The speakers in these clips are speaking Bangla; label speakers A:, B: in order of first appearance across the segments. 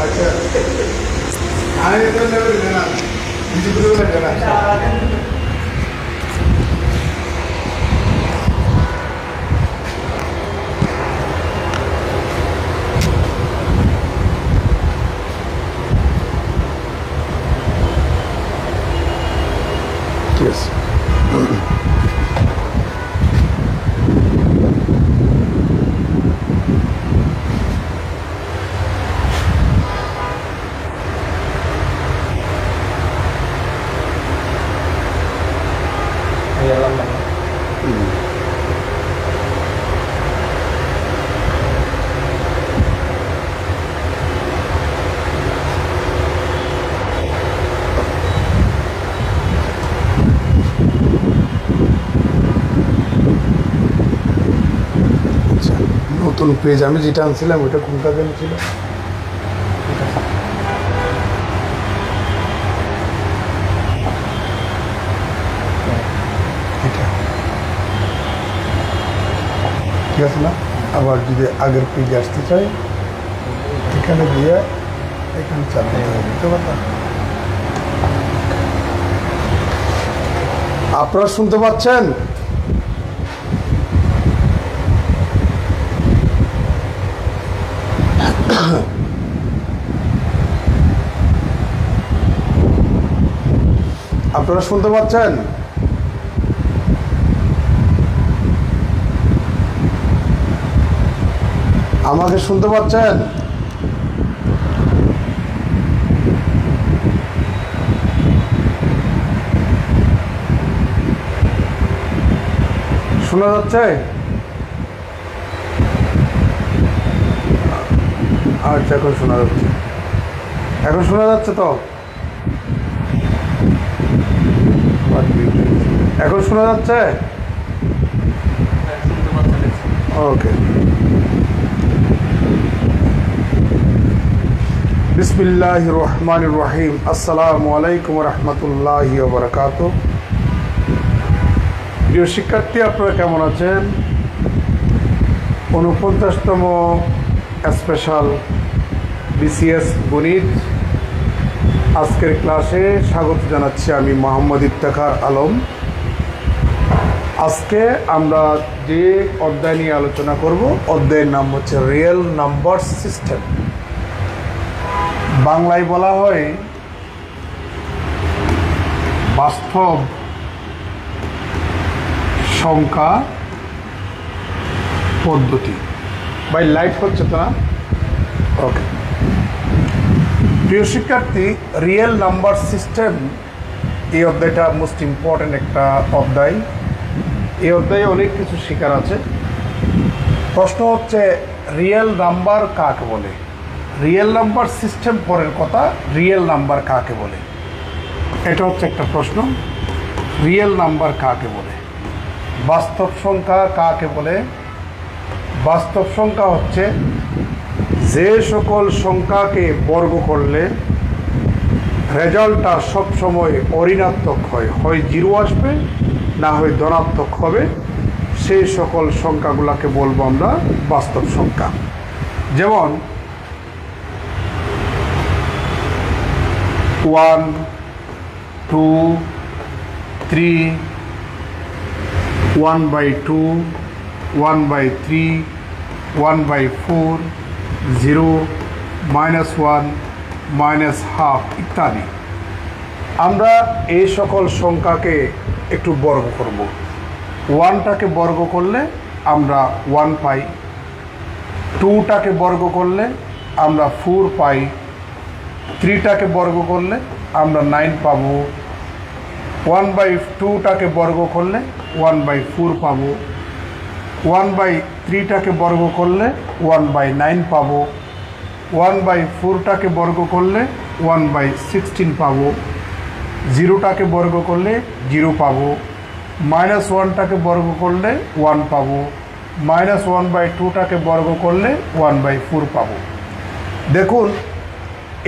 A: अच्छा आने तो नहीं देना जितने में देना yes নতুন পেজ আমি যেটা আনছিলাম ওটা কোনটা যেন ছিল এটা ঠিক আছে না আবার যদি আগের পেজে আসতে চাই এখানে দিয়ে এখানে চালাতে হবে বুঝতে পারলাম আপনারা শুনতে পাচ্ছেন আপনারা শুনতে পাচ্ছেন আমাকে শুনতে পাচ্ছেন শোনা যাচ্ছে আচ্ছা এখন শোনা যাচ্ছে তো এখন শোনা যাচ্ছে ওকে বিসমিল্লাহির রহমানির রহিম আসসালামু আলাইকুম ওয়া রাহমাতুল্লাহি ওয়া বারাকাতুহু প্রিয় শিক্ষার্থী আপনারা কেমন আছেন ৪৯তম স্পেশাল বিসিএস গণিত আজকের ক্লাসে স্বাগত জানাচ্ছি আমি মোহাম্মদ ইফতেখার আলম আজকে আমরা যে অধ্যায় নিয়ে আলোচনা করব অধ্যায়ের নাম হচ্ছে রিয়েল নাম্বার সিস্টেম বাংলায় বলা হয় বাস্তব সংখ্যা পদ্ধতি ভাই লাইট হচ্ছে তো না ওকে প্রিয় শিক্ষার্থী রিয়েল নাম্বার সিস্টেম এই অধ্যায়টা মোস্ট ইম্পর্ট্যান্ট একটা অধ্যায় এই অধ্যায়ে অনেক কিছু শেখার আছে প্রশ্ন হচ্ছে রিয়েল নাম্বার কাকে বলে রিয়েল নাম্বার সিস্টেম পরের কথা রিয়েল নাম্বার কাকে বলে এটা হচ্ছে একটা প্রশ্ন রিয়েল নাম্বার কাকে বলে বাস্তব সংখ্যা কাকে বলে বাস্তব সংখ্যা হচ্ছে যে সকল সংখ্যাকে বর্গ করলে রেজাল্টটা সবসময় অঋণাত্মক হয় জিরো আসবে না হয় ধনাত্মক হবে সেই সকল সংখ্যাগুলোকে বলবো আমরা বাস্তব সংখ্যা যেমন 1 2 3 1/2 1/3 1/4 0 -1 -half ইত্যাদি আমরা এই সকল সংখ্যাকে একটু বর্গ করব 1টাকে বর্গ করলে আমরা 1 পাই 2টাকে বর্গ করলে আমরা 4 পাই 3টাকে বর্গ করলে আমরা 9 পাবো 1/2টাকে বর্গ করলে 1/4 পাবো 1/3টাকে বর্গ করলে 1/9 পাবো 1/4টাকে বর্গ করলে 1/16 পাবো 0টাকে বর্গ করলে 0 পাবো -1টাকে বর্গ করলে 1 পাবো -1/2টাকে বর্গ করলে 1/4 পাবো দেখুন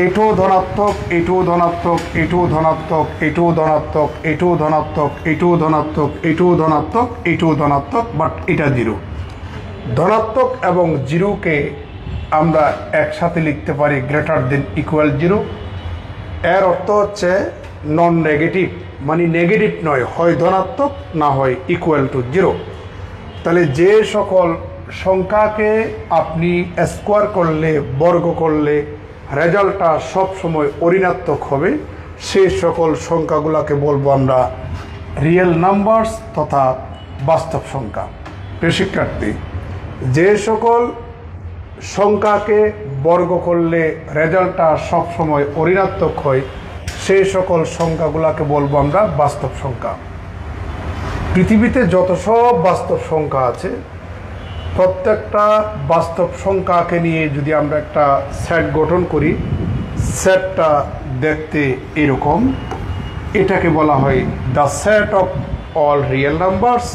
A: এটাও ধনাত্মক এটাও ধনাত্মক এটাও ধনাত্মক এটাও ধনাত্মক এটাও ধনাত্মক এটাও ধনাত্মক এটাও ধনাত্মক এটাও ধনাত্মক বাট এটা জিরো ধনাত্মক এবং জিরোকে আমরা একসাথে লিখতে পারি গ্রেটার দেন ইকুয়াল 0। এর অর্থ হচ্ছে নন নেগেটিভ, মানে নেগেটিভ নয়, হয় ধনাত্মক না হয় ইকুয়াল টু 0। তাহলে যে সকল সংখ্যাকে আপনি স্কোয়ার করলে, বর্গ করলে রেজাল্টটা সবসময় ঋণাত্মক হবে, সেই সকল সংখ্যাগুলোকে বলবো আমরা রিয়েল নাম্বারস তথা বাস্তব সংখ্যা। প্রিয় শিক্ষার্থী, যে সকল সংখ্যাকে বর্গ করলে রেজাল্টটা সবসময় ঋণাত্মক হয়, সেই সকল সংখ্যাগুলোকে বলবো আমরা বাস্তব সংখ্যা। পৃথিবীতে যত সব বাস্তব সংখ্যা আছে, প্রত্যেকটা বাস্তব সংখ্যাকে নিয়ে যদি আমরা একটা সেট গঠন করি, সেটটা দেখতে এরকম। এটাকে বলা হয় the set of all real numbers,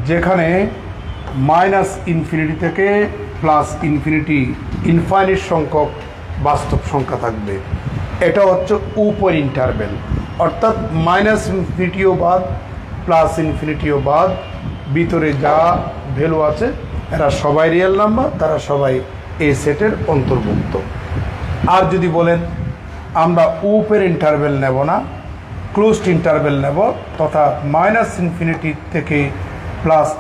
A: যেখানে -ইনফিনিটি থেকে ইনফাইনিট সংখ্যক বাস্তব সংখ্যা থাকবে। এটা হচ্ছে উপর ইন্টারভেল, অর্থাৎ -ইনফিনিটিও বাদ +ইনফিনিটিও বাদ, ভিতরে যা ভ্যালু আছে এরা সবাই রিয়েল নাম্বার, তারা সবাই এই সেটের অন্তর্ভুক্ত। আর যদি বলেন আমরা উপের ইন্টারভেল নেব না, ক্লোজড ইন্টারভেল নেব, তথা -ইনফিনিটি থেকে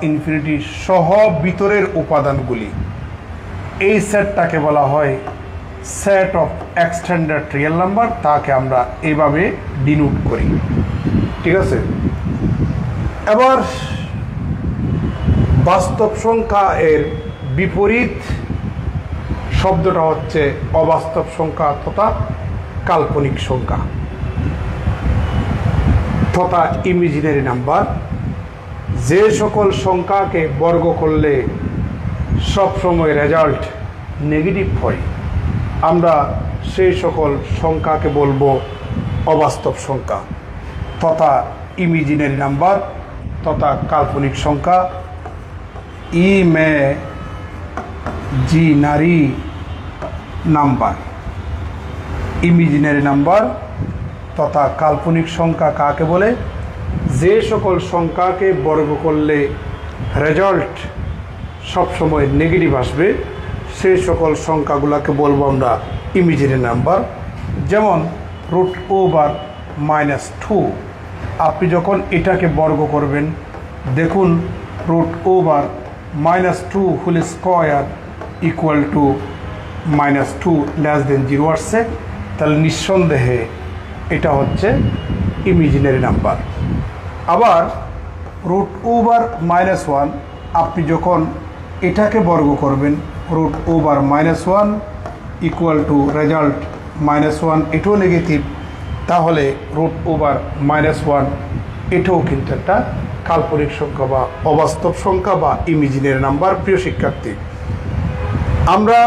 A: +ইনফিনিটি সহ ভিতরের উপাদানগুলি, এই সেটটাকে বলা হয় set of extended real number. তাকে আমরা এইভাবে ডিনোট করি, ঠিক আছে। এবার বাস্তব সংখ্যা এর বিপরীত শব্দটা হচ্ছে অবাস্তব সংখ্যা তথা কাল্পনিক সংখ্যা তথা ইমাজিনারি নাম্বার। যে সকল সংখ্যাকে বর্গ করলে সবসময় রেজাল্ট নেগেটিভ হয়, আমরা সেই সকল সংখ্যাকে বলবো অবাস্তব সংখ্যা তথা ইমাজিনারি নাম্বার তথা কাল্পনিক সংখ্যা। ইমেজিনারি নাম্বার, ইমাজিনারি নাম্বার তথা কাল্পনিক সংখ্যা কাকে বলে? যে সকল সংখ্যাকে বর্গ করলে রেজাল্ট সবসময় নেগেটিভ আসবে, সেই সকল সংখ্যাগুলোকে বলবো আমরা ইমাজিনারি নাম্বার। যেমন √/-2, আপনি যখন এটাকে বর্গ করবেন, দেখুন √/-2 হোল স্কয়ার ইকুয়াল টু -2 <0 আসছে, তাহলে নিঃসন্দেহে এটা হচ্ছে ইমাজিনারি নাম্বার। আবার √/-1, আপনি যখন এটাকে বর্গ করবেন, √/-1 ইকুয়াল টু রেজাল্ট -1, এটাও নেগেটিভ, তাহলে √/-1 এটাও কিন্তু একটা কাল্পনিক সংখ্যা বা অবাস্তব সংখ্যা বা ইমাজিনারি নাম্বার। প্রিয় শিক্ষার্থী, আমরা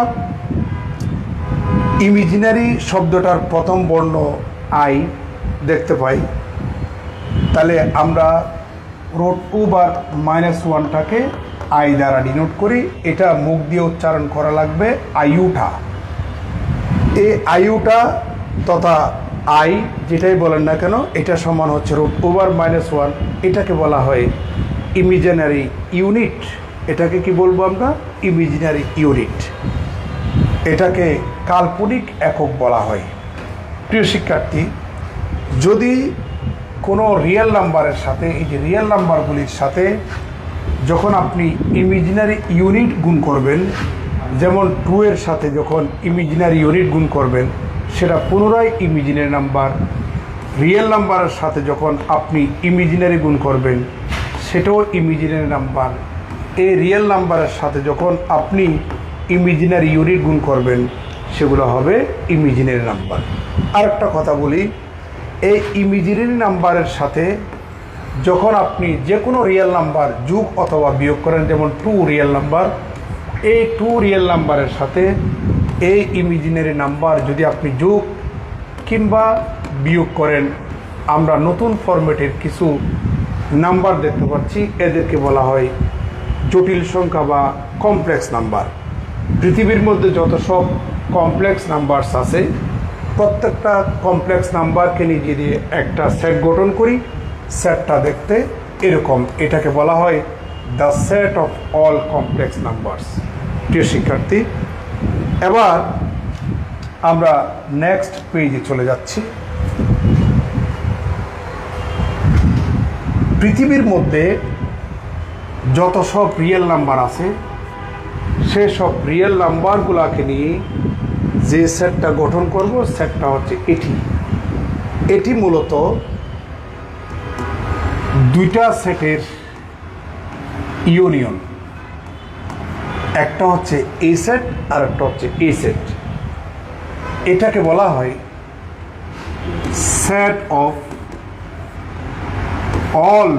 A: ইমাজিনারি শব্দটার প্রথম বর্ণ আই দেখতে পাই, তাহলে আমরা √/-1টাকে আই দ্বারা ডিনোট করি। এটা মুখ দিয়ে উচ্চারণ করা লাগবে আইউটা। এই আইউটা তথা আই যেটাই বলেন না কেন, এটা সমান হচ্ছে √/-1। এটাকে বলা হয় ইমাজিনারি ইউনিট। এটাকে কি বলবো আমরা? Imaginary unit. এটাকে কাল্পনিক একক বলা হয়। প্রিয় শিক্ষার্থী, যদি কোনো রিয়েল নাম্বারের সাথে, এই যে রিয়েল নাম্বারগুলির সাথে যখন আপনি ইমাজিনারি ইউনিট গুণ করবেন, যেমন 2 এর সাথে যখন ইমাজিনারি ইউনিট গুণ করবেন, সেটা পুনরায় ইমাজিনারি নাম্বার। রিয়েল নাম্বারের সাথে যখন আপনি ইমাজিনারি গুণ করবেন, সেটাও ইমাজিনারি নাম্বার। এই রিয়েল নাম্বারের সাথে যখন আপনি ইমাজিনারি ইউনিট গুণ করবেন, সেগুলো হবে ইমাজিনারি নাম্বার। আরেকটা কথা বলি, এই ইমাজিনারি নাম্বারের সাথে যখন আপনি যে কোনো রিয়েল নাম্বার যোগ অথবা বিয়োগ করেন, যেমন 2 রিয়েল নাম্বার, এই 2 রিয়েল নাম্বারের সাথে এই ইমাজিনারি নাম্বার যদি আপনি যোগ কিংবা বিয়োগ করেন, আমরা নতুন ফরম্যাটের কিছু নাম্বার দেখতে পাচ্ছি। এদেরকে বলা হয় জটিল সংখ্যা বা কমপ্লেক্স নাম্বার। পৃথিবীর মধ্যে যত সব কমপ্লেক্স নাম্বারস আছে, প্রত্যেকটা কমপ্লেক্স নাম্বারকে নিয়ে দিয়ে একটা সেট গঠন করি। সেটটা দেখতে এরকম। এটাকে বলা হয় the set of all complex numbers. প্রিয় শিক্ষার্থী, এবার আমরা নেক্সট পেজে চলে যাচ্ছি। পৃথিবীর মধ্যে যত সব রিয়েল নাম্বার আছে সেসব রিয়েল নাম্বারগুলোকে নিয়ে যে সেটটা গঠন করব সেটটা হচ্ছে এটি মূলত দুইটা সেটের ইউনিয়ন, একটা হচ্ছে এ সেট আর একটা হচ্ছে এ সেট। এটাকে বলা হয় set of all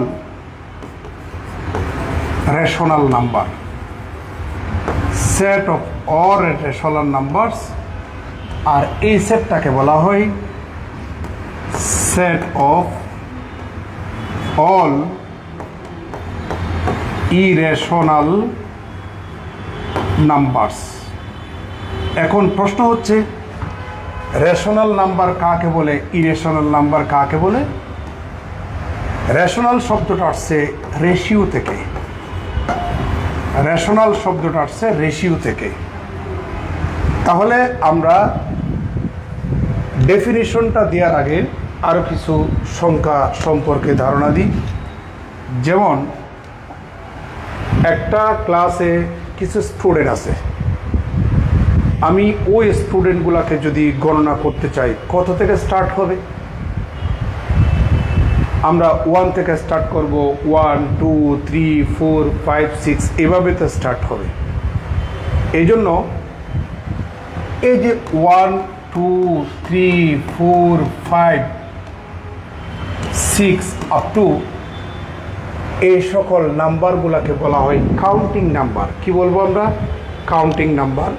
A: rational number, set of all rational numbers. আর এই সেটটাকে বলা হয় set of all irrational numbers. এখন প্রশ্ন হচ্ছে রেশনাল নাম্বার কাকে বলে, ইরেশনাল নাম্বার কাকে বলে? রেশনাল শব্দটা আসছে রেশিও থেকে, রেশনাল শব্দটা আসছে রেশিও থেকে। তাহলে আমরা ডেফিনিশনটা দেওয়ার আগে আরও কিছু সংখ্যা সম্পর্কে ধারণা দিই। যেমন একটা ক্লাসে কিছু স্টুডেন্ট আছে, আমি ওই স্টুডেন্টগুলোকে যদি গণনা করতে চাই কত থেকে স্টার্ট হবে? আমরা 1 থেকে স্টার্ট করব, 1 2 3 4 5 6 এভাবে তো স্টার্ট হবে। এই জন্য এই যে 1 2 3 4 5 6 আপ টু এই সকল নাম্বারগুলোকে বলা হয় কাউন্টিং নাম্বার। কি বলবো আমরা? Counting number.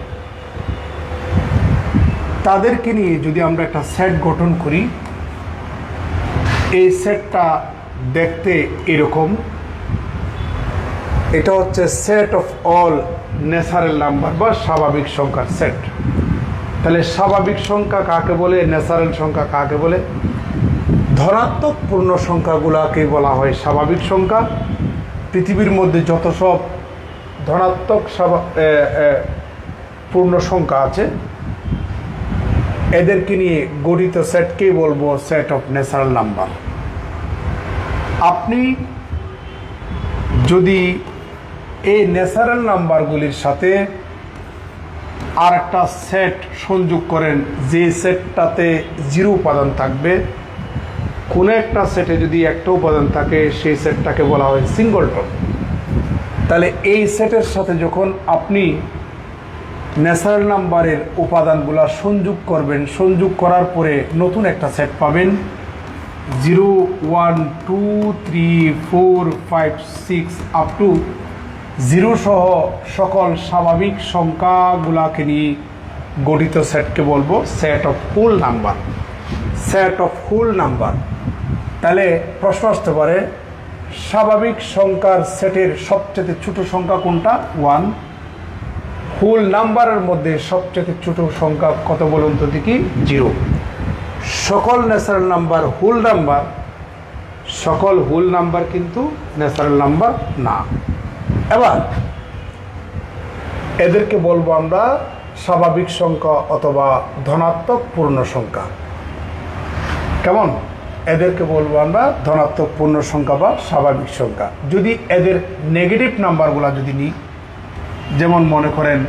A: তাদেরকে নিয়ে যদি আমরা একটা সেট গঠন করি, এই সেটটা দেখতে এরকম। এটা হচ্ছে set of all natural number বা স্বাভাবিক সংখ্যার সেট। তাহলে স্বাভাবিক সংখ্যা কাকে বলে, ন্যাচারাল সংখ্যা কাকে বলে? ধনাত্মক পূর্ণ সংখ্যাগুলোকে বলা হয় স্বাভাবিক সংখ্যা। পৃথিবীর মধ্যে যত সব ধনাত্মক পূর্ণ সংখ্যা আছে এদেরকে নিয়ে গঠিত সেটকেই বলবো সেট অফ ন্যাচারাল নাম্বার। আপনি যদি এই ন্যাচারাল নাম্বারগুলির সাথে আর একটা সেট সংযোগ করেন, যে সেটটাতে 0 উপাদান থাকবে, কোনো একটা সেটে যদি একটা উপাদান থাকে সেই সেটটাকে বলা হয় সিঙ্গলটন। তাহলে এই সেটের সাথে যখন আপনি ন্যাচারাল নাম্বারের উপাদানগুলো সংযোগ করবেন, সংযোগ করার পরে নতুন একটা সেট পাবেন, 0 1 2 3 4 5 6 আপ টু 0 সহ সকল স্বাভাবিক সংখ্যাগুলোকে নিয়ে গঠিত সেটকে বলবো set of whole number, set of whole number. তাহলে প্রশ্ন আসতে পারে স্বাভাবিক সংখ্যার সেটের সবচেয়ে ছোট সংখ্যা কোনটা? 1। হোল নাম্বারের মধ্যে সবচেয়ে ছোট সংখ্যা কত বলুন তো দেখি? 0। সকল ন্যাচারাল নাম্বার হোল নাম্বার, সকল হোল নাম্বার কিন্তু ন্যাচারাল নাম্বার না। এবার এদেরকে বলবো আমরা স্বাভাবিক সংখ্যা অথবা ধনাত্মক পূর্ণ সংখ্যা। কেমন? এদেরকে বলবো আমরা ধনাত্মক পূর্ণ সংখ্যা বা স্বাভাবিক সংখ্যা। যদি এদের নেগেটিভ নাম্বারগুলো যদি নিই, যেমন মনে করেন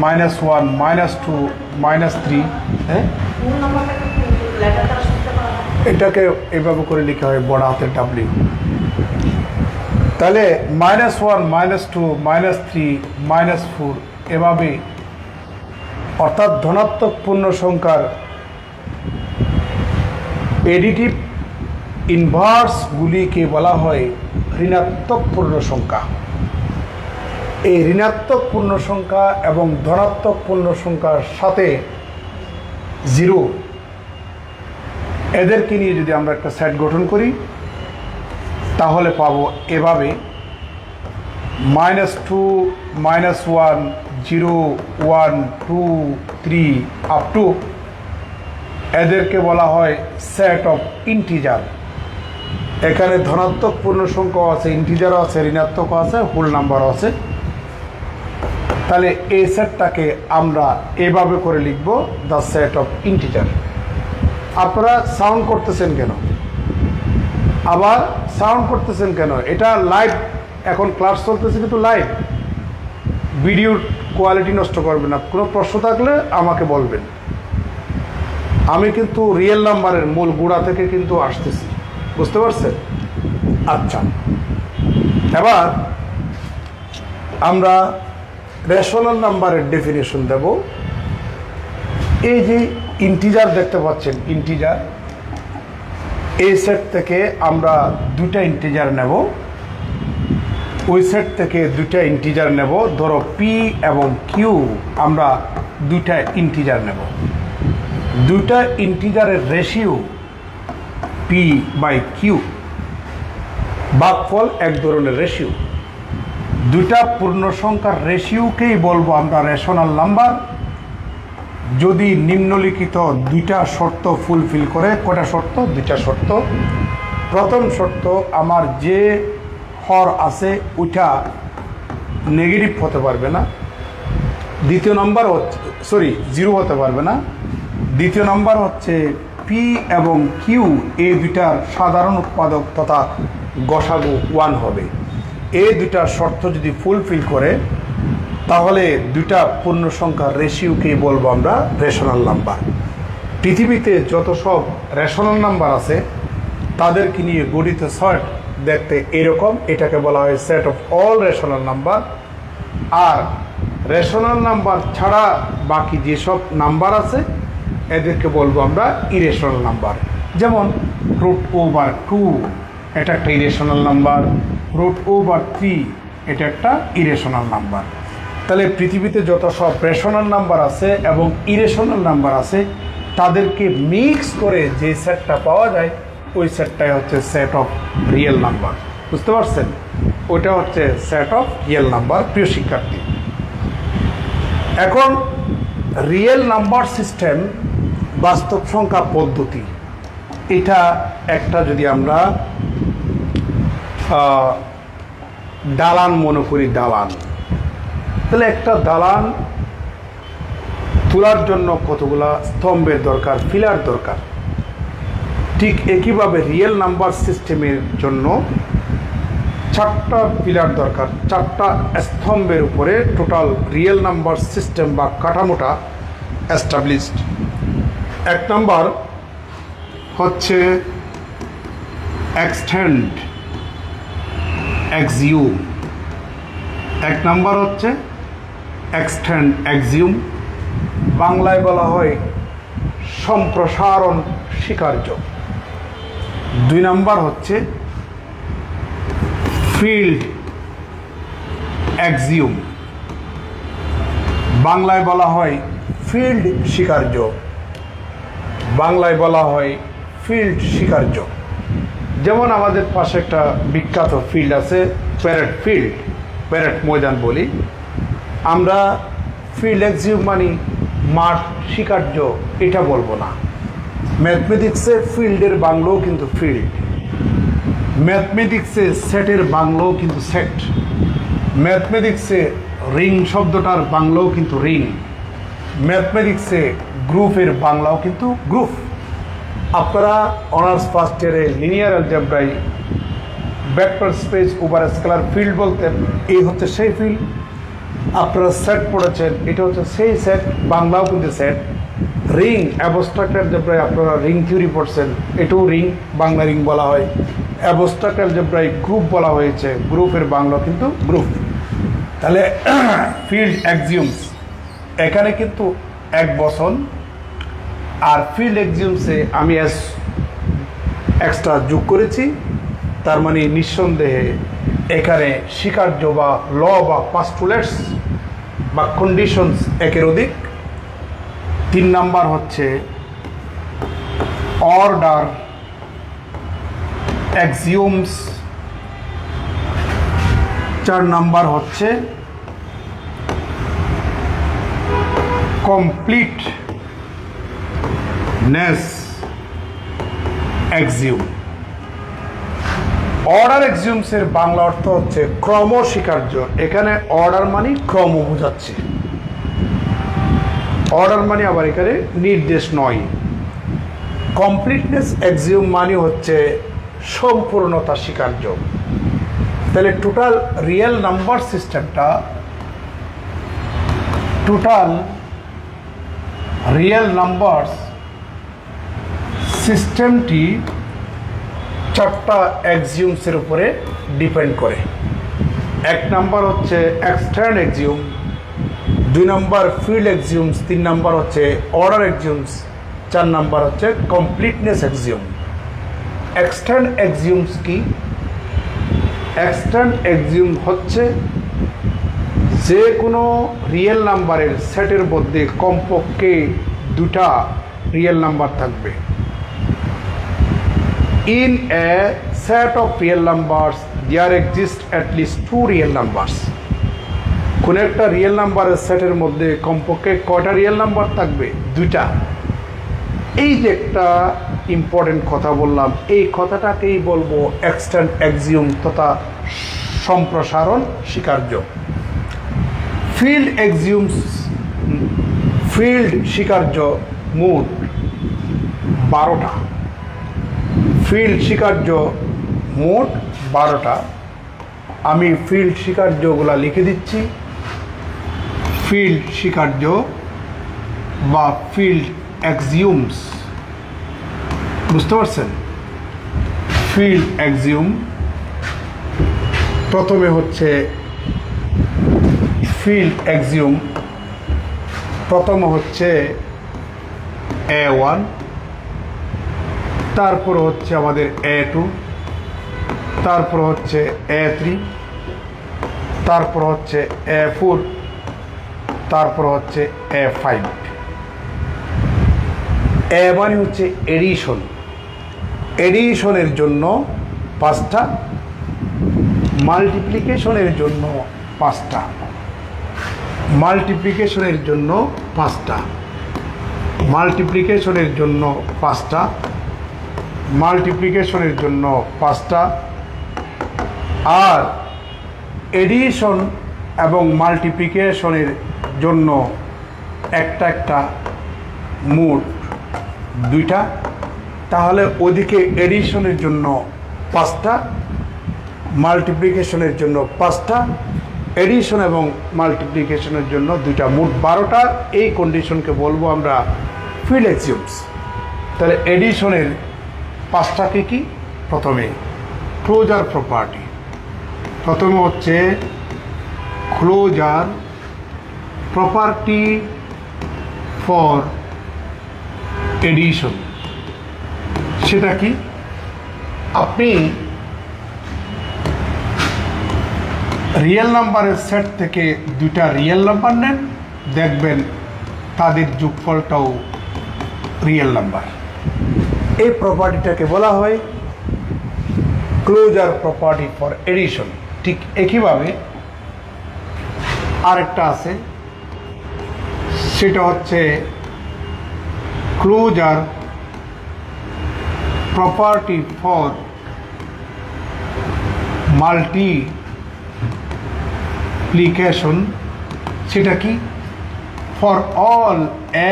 A: -1 -2 -3, হ্যাঁ, এটাকে এভাবে করে লিখা হয় বড় হাতের W। তাহলে -1 -2 -3 -4 এভাবে, অর্থাৎ ধনাত্মক পূর্ণ সংখ্যার এডিটিভ ইনভার্সগুলিকে বলা হয় ঋণাত্মক পূর্ণ সংখ্যা। এই ঋণাত্মক পূর্ণ সংখ্যা এবং ধনাত্মক পূর্ণ সংখ্যার সাথে 0 এদেরকে নিয়ে যদি আমরা একটা সেট গঠন করি তাহলে পাবো এভাবে -2 -1 0 1 2 3 আপ টু, এদেরকে বলা হয় সেট অফ ইন্টিজার। এখানে ধনাত্মক পূর্ণ সংখ্যা আছে, ইন্টিজারও আছে, ঋণাত্মকও আছে, হোল নাম্বারও আছে। তাহলে এই সেটটাকে আমরা এভাবে করে লিখব, দ্য সেট অফ ইন্টিজার। আপনারা সাউন্ড করতেছেন কেন? আবার সাউন্ড করতেছেন কেন? এটা লাইভ, এখন ক্লাস চলতেছে কিন্তু লাইভ, ভিডিওর কোয়ালিটি নষ্ট করবেন না। কোনো প্রশ্ন থাকলে আমাকে বলবেন। আমি কিন্তু রিয়েল নাম্বারের মূল গোড়া থেকে কিন্তু আসতেছি, বুঝতে পারছেন? আচ্ছা, এবার আমরা রেশনাল নাম্বারের ডেফিনেশন দেব। এই যে ইন্টিজার দেখতে পাচ্ছেন, ইন্টিজার, এই সেট থেকে আমরা দুইটা ইন্টিজার নেব, ওই সেট থেকে দুইটা ইন্টিজার নেব। ধরো পি এবং কিউ, আমরা দুইটা ইন্টিজার নেব। দুইটা ইন্টিজারের রেশিও পি বাই কিউ, ভাগফল এক ধরনের রেশিও। দুইটা পূর্ণ সংখ্যার রেশিওকেই বলবো আমরা রেশনাল নাম্বার, যদি নিম্নলিখিত দুইটা শর্ত ফুলফিল করে। কটা শর্ত? দুইটা শর্ত। প্রথম শর্ত, আমার যে হর আছে ওইটা নেগেটিভ হতে পারবে না। দ্বিতীয় নাম্বার হচ্ছে, জিরো হতে পারবে না। দ্বিতীয় নাম্বার হচ্ছে পি এবং কিউ এই দুইটার সাধারণ উৎপাদক তথা গসাগু 1 হবে। এই দুইটা শর্ত যদি ফুলফিল করে তাহলে দুইটা পূর্ণ সংখ্যার রেশিওকেই বলবো আমরা রেশনাল নাম্বার। পৃথিবীতে যত সব রেশনাল নাম্বার আছে তাদেরকে নিয়ে গঠিত সেট দেখতে এরকম। এটাকে বলা হয় set of all rational number. আর রেশনাল নাম্বার ছাড়া বাকি যেসব নাম্বার আছে এদেরকে বলবো আমরা ইরেশনাল নাম্বার। যেমন √2 এটা একটা ইরেশনাল নাম্বার, √3 এটা একটা ইরেশনাল নাম্বার। তাহলে পৃথিবীতে যত সব রেশনাল নাম্বার আছে এবং ইরেশনাল নাম্বার আছে তাদেরকে মিক্স করে যে সেটটা পাওয়া যায় ওই সেটটাই হচ্ছে সেট অফ রিয়েল নাম্বার। বুঝতে পারছেন? ওইটা হচ্ছে সেট অফ রিয়েল নাম্বার। প্রিয় শিক্ষার্থী, এখন রিয়েল নাম্বার সিস্টেম, বাস্তব সংখ্যা পদ্ধতি, এটা একটা যদি আমরা দালান মনে করি, দালান, তাহলে একটা দালান তোলার জন্য কতগুলা স্তম্ভের দরকার, পিলার দরকার। ঠিক একইভাবে রিয়েল নাম্বার সিস্টেমের জন্য 4টা পিলার দরকার, 4টা স্তম্ভের উপরে টোটাল রিয়েল নাম্বার সিস্টেম বা কাঠামোটা এস্টাবলিশড। 1 নাম্বার হচ্ছে এক্সটেন্ড এক্সিউম। 1 নাম্বার হচ্ছে এক্সটেন্ড এক্সিউম, বাংলায় বলা হয় সম্প্রসারণ স্বীকার্য। 2 নাম্বার হচ্ছে ফিল্ড এক্সিউম, বাংলায় বলা হয় ফিল্ড স্বীকার্য, বাংলায় বলা হয় ফিল্ড স্বীকার্য। যেমন আমাদের পাশে একটা বিখ্যাত ফিল্ড আছে, প্যারেড ফিল্ড, প্যারেড ময়দান বলি আমরা। ফিল্ড এক্সিউম মানে মাঠ স্বীকার্য, এটা বলবো না। ম্যাথমেটিক্সে ফিল্ডের বাংলাও কিন্তু ফিল্ড, ম্যাথমেটিক্সে সেটের বাংলাও কিন্তু সেট, ম্যাথমেটিক্সে রিং শব্দটার বাংলাও কিন্তু রিং, ম্যাথমেটিক্সে গ্রুপের বাংলাও কিন্তু গ্রুপ। আপনারা অনার্স ফার্স্ট ইয়ারে লিনিয়ার অ্যালজেব্রায় vector space over scalar field বলতেন, এই হচ্ছে সেই ফিল্ড। আপনারা সেট পড়েছেন, এটা হচ্ছে সেই সেট, বাংলাও কিন্তু সেট। রিং অ্যাবস্ট্রাক্ট অ্যালজেব্রায় আপনারা রিং থিওরি পড়ছেন, এটাও রিং, বাংলা রিং বলা হয়। অ্যাবস্ট্রাক্ট অ্যালজেব্রায় গ্রুপ বলা হয়েছে, গ্রুপের বাংলা কিন্তু গ্রুপ। তাহলে ফিল্ড এক্সিউমস এখানে কিন্তু 1 বছর, আর ফিল্ড এক্সিউমসে আমি এক্সট্রা যোগ করেছি। তার মানে নিঃসন্দেহে এখানে স্বীকার্য বা ল বা পাস্টুলেটস বা কন্ডিশনস 1-এর অধিক। 3 নাম্বার হচ্ছে অর্ডার এক্সিউমস। 4 নাম্বার হচ্ছে কমপ্লিটনেস এক্সিউম। অর্ডার এক্সিউমসের বাংলা অর্থ হচ্ছে ক্রম স্বীকার্য। এখানে অর্ডার মানে ক্রম বোঝাচ্ছে, অর্ডার মানে আবার এখানে নির্দেশ নয়। কমপ্লিটনেস এক্সিউম মানে হচ্ছে সম্পূর্ণতা স্বীকার্য। তাহলে টোটাল রিয়েল নাম্বার সিস্টেমটা, টোটাল রিয়েল নাম্বার সিস্টেমটি চারটা এক্সিউমসের উপরে ডিপেন্ড করে। এক নাম্বার হচ্ছে এক্সটার্ন এক্সিউম, দুই নাম্বার ফিল্ড এক্সিউমস, তিন নাম্বার হচ্ছে অর্ডার এক্সিউমস, চার নাম্বার হচ্ছে কমপ্লিটনেস এক্সিউম। এক্সটার্ন এক্সিউমস কি? এক্সটার্ন এক্সিউম হচ্ছে যে কোনো রিয়েল নাম্বারের সেটের মধ্যে কমপক্ষে দুটা রিয়েল নাম্বার থাকবে। In a set of real numbers, there exist at least two real numbers. কোন একটা রিয়েল নাম্বারের সেটের মধ্যে কমপক্ষে কয়টা রিয়েল নাম্বার থাকবে? দুইটা। এই যে একটা ইম্পর্টেন্ট কথা বললাম, এই কথাটাকেই বলবো এক্সটার্ন এক্সিউম তথা সম্প্রসারণ স্বীকার্য। ফিল্ড এক্সিউমস, ফিল্ড স্বীকার্য মোট 12টা। ফিল্ড স্বীকার্য মোট 12টা। আমি ফিল্ড স্বীকার্যগুলা লিখে দিচ্ছি। ফিল্ড স্বীকার্য বা ফিল্ড এক্সিউমস, বুঝতে পারছেন? ফিল্ড এক্সিউম প্রথমে হচ্ছে ফিল্ড এক্সিউম, প্রথম হচ্ছে A1, তারপর হচ্ছে আমাদের A2, তারপর হচ্ছে A3, তারপর হচ্ছে A4, তারপর হচ্ছে A5। এ মানে হচ্ছে এডিশন। এডিশনের জন্য 5টা, মাল্টিপ্লিকেশনের জন্য 5টা, মাল্টিপ্লিকেশনের জন্য 5টা, মাল্টিপ্লিকেশনের জন্য 5টা, মাল্টিপ্লিকেশনের জন্য 5টা, আর এডিশন এবং মাল্টিপ্লিকেশনের জন্য একটা একটা, মোট 2টা। তাহলে ওদিকে এডিশনের জন্য 5টা, মাল্টিপ্লিকেশনের জন্য 5টা, এডিশন এবং মাল্টিপ্লিকেশনের জন্য 2টা, মোট 12টা। এই কন্ডিশনকে বলবো আমরা ফিল্ড এক্সিউমস। তাহলে এডিশনের 5টা কি? প্রথমে ক্লোজার প্রপার্টি, প্রথমে হচ্ছে ক্লোজার প্রপার্টি ফর এডিশন। সেটা কি? আপনি রিয়েল নাম্বারের সেট থেকে 2টা রিয়েল নাম্বার নেন, দেখবেন তাদের যোগফলটাও রিয়েল নাম্বার। এই প্রপার্টিটাকে বলা হয় ক্লোজার প্রপার্টি ফর এডিশন। ঠিক একইভাবে আরেকটা আছে, সেটা হচ্ছে ক্লোজার প্রপার্টি ফর মাল্টিপ্লিকেশন। সেটা কি? For all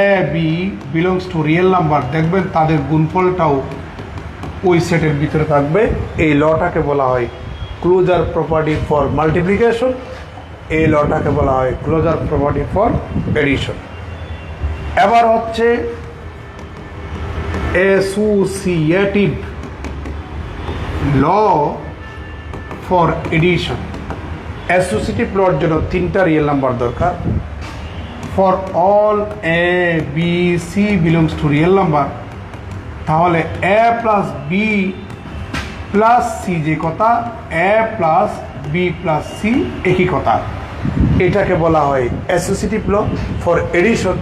A: A b belongs to real number, দেখবেন তাদের গুণফলটাও ওই সেটের ভিতরে থাকবে। এই লটাকে বলা হয় ক্লোজার প্রপার্টি ফর মাল্টিপ্লিকেশন, এই লটাকে বলা হয় ক্লোজার প্রপার্টি ফর এডিশন। এবার হচ্ছে associative law for addition. Associative লর জন্য 3টা রিয়েল নাম্বার দরকার। For all A B C belongs to real number, তাহলে A plus B plus C যে কথা, A plus B plus C একই কথা। এটাকে বলা হয় অ্যাসোসিয়েটিভ ল ফর এডিশন।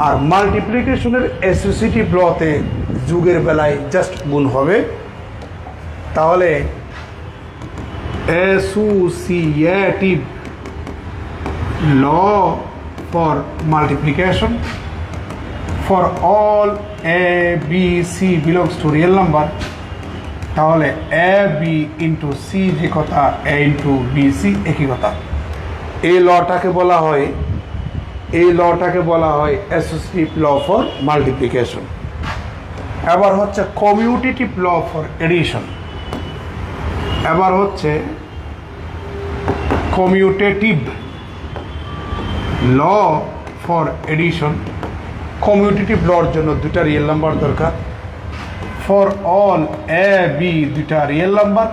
A: আর মাল্টিপ্লিকেশনের অ্যাসোসিয়েটিভ লতে যুগের বেলায় জাস্ট গুণ হবে। তাহলে associative law for multiplication for all A, B, C belongs to real number, তাহলে এ বি ইন্টু সি যে কথা এ ইন্টু বি সি একই কথা। এই লটাকে বলা হয় অ্যাসোসিয়েটিভ ল ফর মাল্টিপ্লিকেশন। এবার হচ্ছে কমিউটেটিভ ল ফর এডিশন। এবার হচ্ছে commutative law for addition. Commutative লর জন্য দুটা রিয়েল নাম্বার দরকার। ফর অল এ বি দুটা রিয়েল নাম্বার,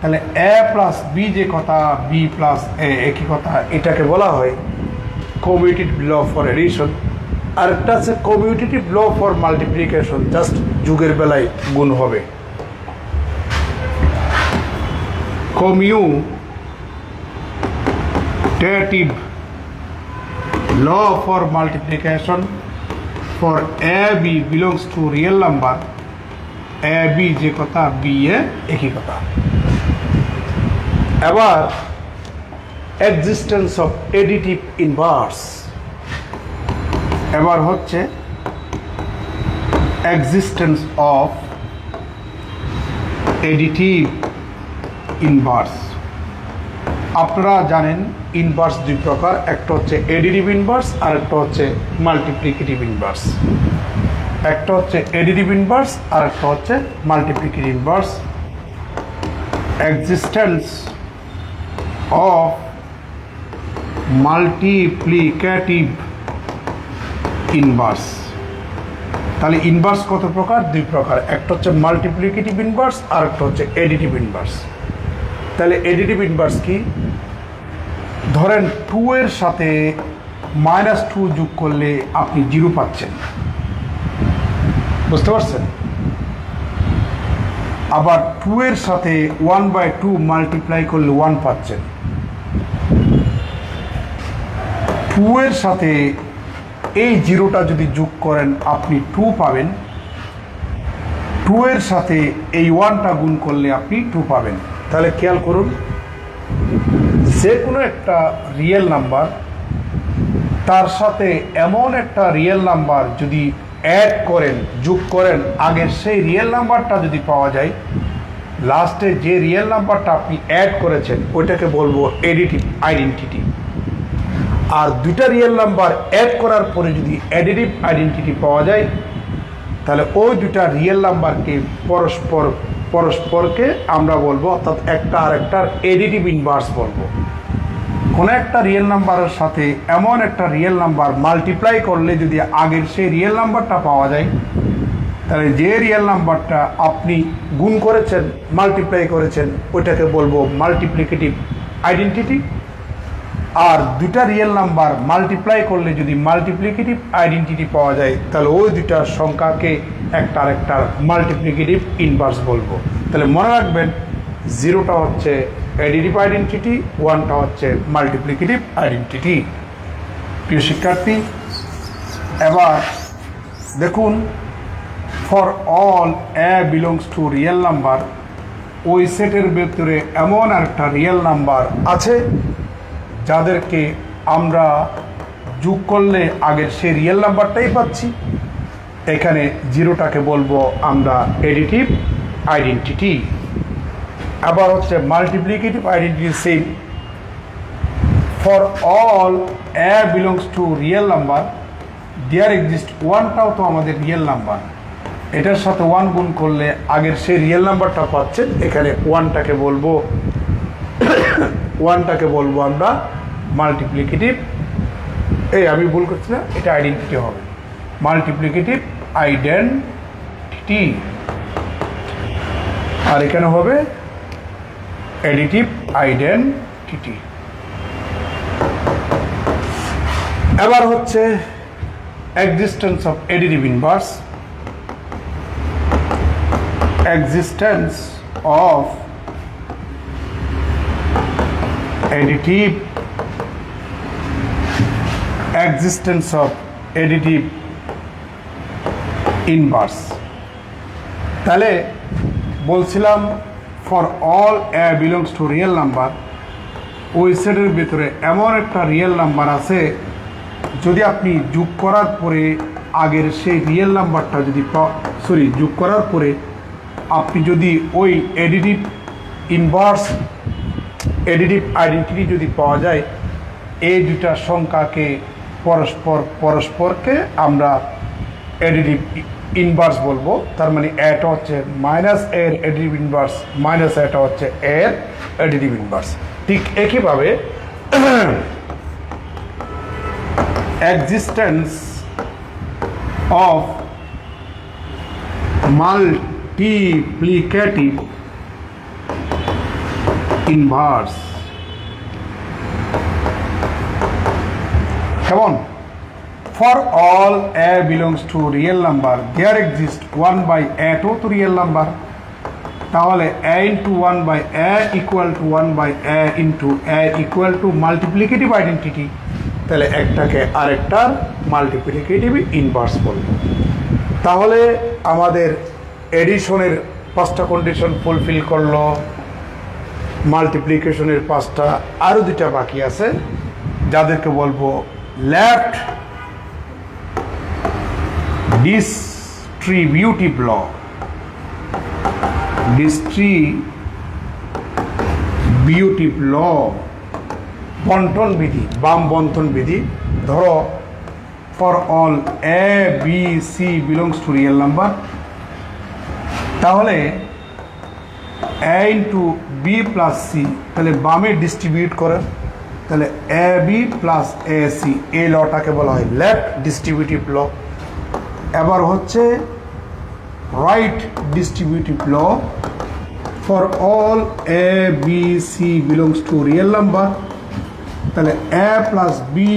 A: তাহলে এ প্লাস বি যে কথা বি প্লাস এ একই কথা, এটাকে বলা হয় কমিউটেটিভ ল ফর এডিশন। আরেকটা আছে commutative law for multiplication, just যুগের বেলায় গুণ হবে। Commutative law for multiplication for a b belongs to real number, a b যে কথা বি এ একই কথা। এবার এক্সিস্টেন্স অফ এডিটিভ ইনভার্স। এবার হচ্ছে এক্সিস্টেন্স অফ এডিটিভ ইনভার্স। আপনারা জানেন ইনভার্স দুই প্রকার, একটা হচ্ছে এডিটিভ ইনভার্স আর একটা হচ্ছে মাল্টিপ্লিকেটিভ ইনভার্স। একটা হচ্ছে এডিটিভ ইনভার্স আর একটা হচ্ছে multiplicative inverse. Existence of multiplicative inverse. তাহলে ইনভার্স কত প্রকার? দুই প্রকার, একটা হচ্ছে মাল্টিপ্লিকেটিভ ইনভার্স আর একটা হচ্ছে এডিটিভ ইনভার্স। তাহলে এডিটিভ ইনভার্স কি? ধরেন 2 এর সাথে -2 যোগ করলে আপনি 0 পাচ্ছেন, বুঝতে পারছেন? আবার 2 এর সাথে 1/2 মাল্টিপ্লাই করলে 1 পাচ্ছেন। 2 এর সাথে এই 0টা যদি যোগ করেন আপনি 2 পাবেন। 2 এর সাথে এই 1টা গুণ করলে আপনি 2 পাবেন। তাহলে খেয়াল করুন, যে কোনো একটা রিয়েল নাম্বার, তার সাথে এমন একটা রিয়েল নাম্বার যদি অ্যাড করেন, যোগ করেন, আগের সেই রিয়েল নাম্বারটা যদি পাওয়া যায়, লাস্টে যে রিয়েল নাম্বারটা আপনি অ্যাড করেছেন ওইটাকে বলবো এডিটিভ আইডেন্টিটি। আর দুইটা রিয়েল নাম্বার অ্যাড করার পরে যদি অ্যাডিটিভ আইডেন্টিটি পাওয়া যায়, তাহলে ওই দুটা রিয়েল নাম্বারকে পরস্পরকে আমরা বলবো, অর্থাৎ একটা আর একটার এডিটিভ ইনভার্স বলবো। কোনো একটা রিয়েল নাম্বারের সাথে এমন একটা রিয়েল নাম্বার মাল্টিপ্লাই করলে যদি আগের সেই রিয়েল নাম্বারটা পাওয়া যায়, তাহলে যে রিয়েল নাম্বারটা আপনি গুণ করেছেন, মাল্টিপ্লাই করেছেন, ওইটাকে বলবো মাল্টিপ্লিকেটিভ আইডেন্টিটি। আর দুটা রিয়েল নাম্বার মাল্টিপ্লাই করলে যদি মাল্টিপ্লিকেটিভ আইডেন্টিটি পাওয়া যায়, তাহলে ওই দুটার সংখ্যাকে একটা আরেকটার মাল্টিপ্লিকেটিভ ইনভার্স বলবো। তাহলে মনে রাখবেন, 0টা হচ্ছে এডিটিভ আইডেন্টিটি, 1টা হচ্ছে মাল্টিপ্লিকেটিভ আইডেন্টিটি। প্রিয় শিক্ষার্থী, এবার দেখুন, for all A belongs to real number, ওই সেটের ভেতরে এমন একটা রিয়েল নাম্বার আছে যাদেরকে আমরা যোগ করলে আগের সেই রিয়েল নাম্বারটাই পাচ্ছি। এখানে 0টাকে বলবো আমরা এডিটিভ আইডেন্টিটি। আবার হচ্ছে multiplicative identity same. For all A belongs to real number there exist, 1টাও তো আমাদের রিয়েল নাম্বার, এটার সাথে 1 গুণ করলে আগের সেই রিয়েল নাম্বারটা পাচ্ছেন। এখানে 1টাকে বলবো আমরা মাল্টিপ্লিকেটিভ, আমি ভুল করছি না, এটা আইডেন্টিটি হবে, মাল্টিপ্লিকেটিভ আইডেন্টিটি। আর এখানে হবে এডিটিভ আইডেন্টিটি। এবার হচ্ছে existence of additive inverse. Existence of additive existence of additive inverse। তাহলে বলছিলাম for all A belongs to real number, ওই সেটের ভিতরে এমন একটা রিয়েল নাম্বার আছে, যদি আপনি যোগ করার পরে আগের সেই রিয়েল নাম্বারটা যদি যোগ করার পরে আপনি যদি ওই এডিটিভ ইনভার্স এডিটিভ আইডেন্টিটি যদি পাওয়া যায়, এই দুটা সংখ্যাকে পরস্পরকে আমরা এডিটিভ ইনভার্স বলবো। তার মানে এটা হচ্ছে মাইনাস এর এডিটিভ ইনভার্স, মাইনাস এটা হচ্ছে এর এডিটিভ ইনভার্স। ঠিক একইভাবে এক্সিস্টেন্স অফ মাল্টিপ্লিকেটিভ ইনভার্স, কেমন? For all a belongs to real number, there exists 1 by a to real number. তাহলে a into 1 by a equal to 1 by a into a equal to multiplicative identity। তাহলে একটাকে আরেকটার মাল্টিপ্লিকেটিভ ইনভার্স বলবো। তাহলে আমাদের এডিশনের 5টা কন্ডিশন ফুলফিল করলো, মাল্টিপ্লিকেশনের 5টা, আরও 2টা বাকি আছে যাদেরকে বলবো left distributive law, distributive law, বন্টন বিধি, বাম বন্টন বিধি। ধরো for all A B C belongs to real number, তাহলে A into B plus C, তাহলে বামে ডিস্ট্রিবিউট করে, তাহলে A B plus A C, এই লটাকে বলা হয় লেফট ডিস্ট্রিবিউটিভ ল। এবার হচ্ছে right distributive law, for all A B C belongs to real number, তাহলে A plus B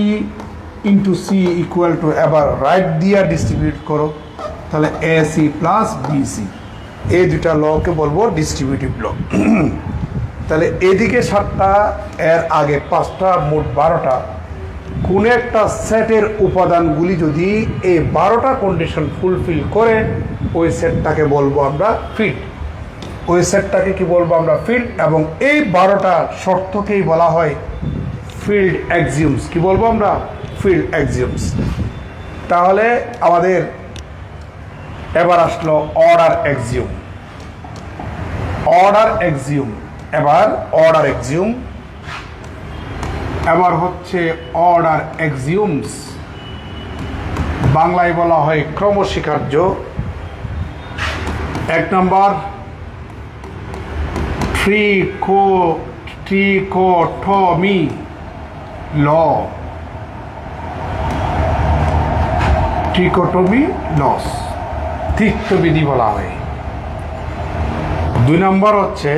A: into C equal to, এবার রাইট দিয়া ডিস্ট্রিবিউট করো, তাহলে a c plus b c, এই দুটা লকে বলবো ডিস্ট্রিবিউটিভ ল। তাহলে এদিকে 7টা, এর আগে 5টা, মোট 12টা। কোন একটা সেটের উপাদানগুলি যদি এই 12টা কন্ডিশন ফুলফিল করে, ওই সেটটাকে বলবো আমরা ফিল্ড। ওই সেটটাকে কি বলবো আমরা? ফিল্ড। এবং এই 12টা শর্তকেই বলা হয় ফিল্ড অ্যাক্সিওমস। কি বলবো আমরা? ফিল্ড অ্যাক্সিওমস। তাহলে আমাদের এবার আসলো অর্ডার অ্যাক্সিওম। অর্ডার অ্যাক্সিওম, এবার অর্ডার অ্যাক্সিওম, এবার হচ্ছে অর্ডার অ্যাক্সিওমস, বাংলায় বলা হয় ক্রমস্বীকার্য। 1 নম্বর ট্রিকোটমি ল, ট্রিকোটমি লস, ত্রিত্ববিধি বলা হয়। 2 নম্বর হচ্ছে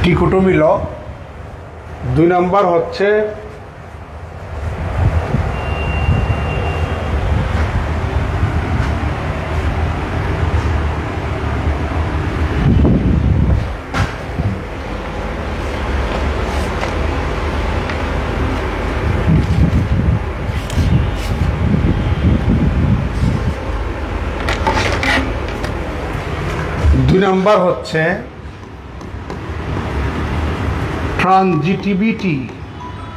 A: ট্রিকোটমি ল। 2 নম্বর হচ্ছে ট্রানজিটিভিটি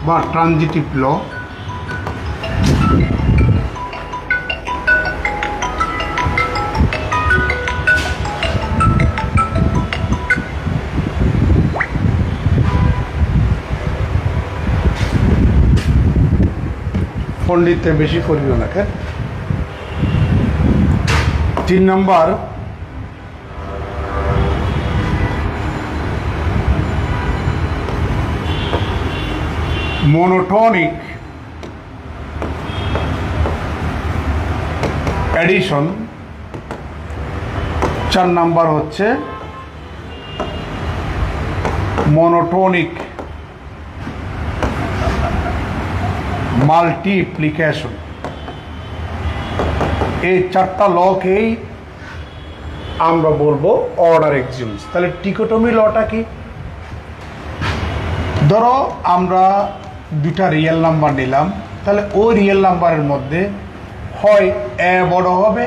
A: বা ট্রানজিটিভ ল। পণ্ডিতে বেশি করিও না। 3 নম্বর মনোটনিক এডিশন। 4 নাম্বার হচ্ছে মনোটনিক মাল্টিপ্লিকেশন। এই 4টা লকেই আমরা বলবো অর্ডার এক্সিওমস। তাহলে ট্রিকোটমি লটা কি? ধরো আমরা 2টা রিয়েল নাম্বার নিলাম, তাহলে ওই রিয়েল নাম্বারের মধ্যে হয় এ বড় হবে,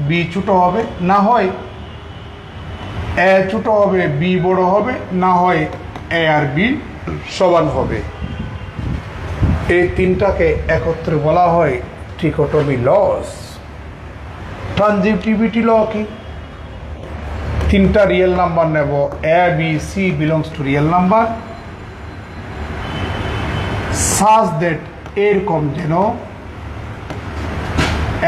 A: বি ছোট হবে, না হয় এ ছোট হবে, বি বড় হবে, না হয় এ আর বি সমান হবে। এই তিনটাকে একত্রে বলা হয় ট্রিকোটমি লস। ট্রানজিটিভিটি ল কি? তিনটা রিয়েল নাম্বার নেব, A B C belongs to real number such that এরকম যেন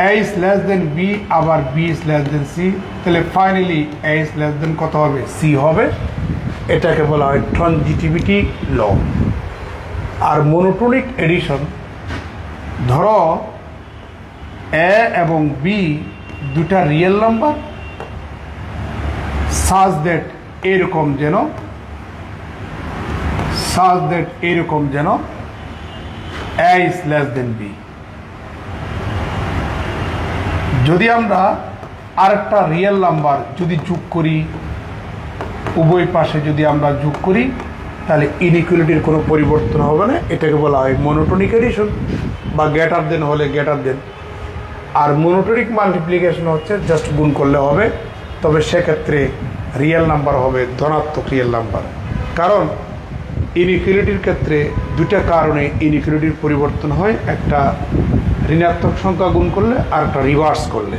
A: A is less than B আবার B is less than C, তাহলে finally A is less than কত হবে? সি হবে। এটাকে বলা হয় ট্রানজিটিভিটি ল। আর মনোটোনিক এডিশন, ধরো এ এবং বি দুটা রিয়েল নাম্বার সাজ দ্যাট এরকম যেন A is less than B. যদি আমরা আরেকটা রিয়েল নাম্বার যদি যোগ করি, উভয় পাশে যদি আমরা যোগ করি, তাহলে ইনইকুয়ালিটির কোনো পরিবর্তন হবে না। এটাকে বলা হয় মনোটোনিক এডিশন বা গ্রেটার দেন হলে গ্রেটার দেন। আর মনোটোনিক মাল্টিপ্লিকেশন হচ্ছে জাস্ট গুণ করলে হবে, তবে সেক্ষেত্রে রিয়েল নাম্বার হবে ধনাত্মক রিয়েল নাম্বার। কারণ ইনইকুয়ালিটির ক্ষেত্রে দুটা কারণে ইনইকুয়ালিটির পরিবর্তন হয়, একটা ঋণাত্মক সংখ্যা গুণ করলে আর একটা রিভার্স করলে।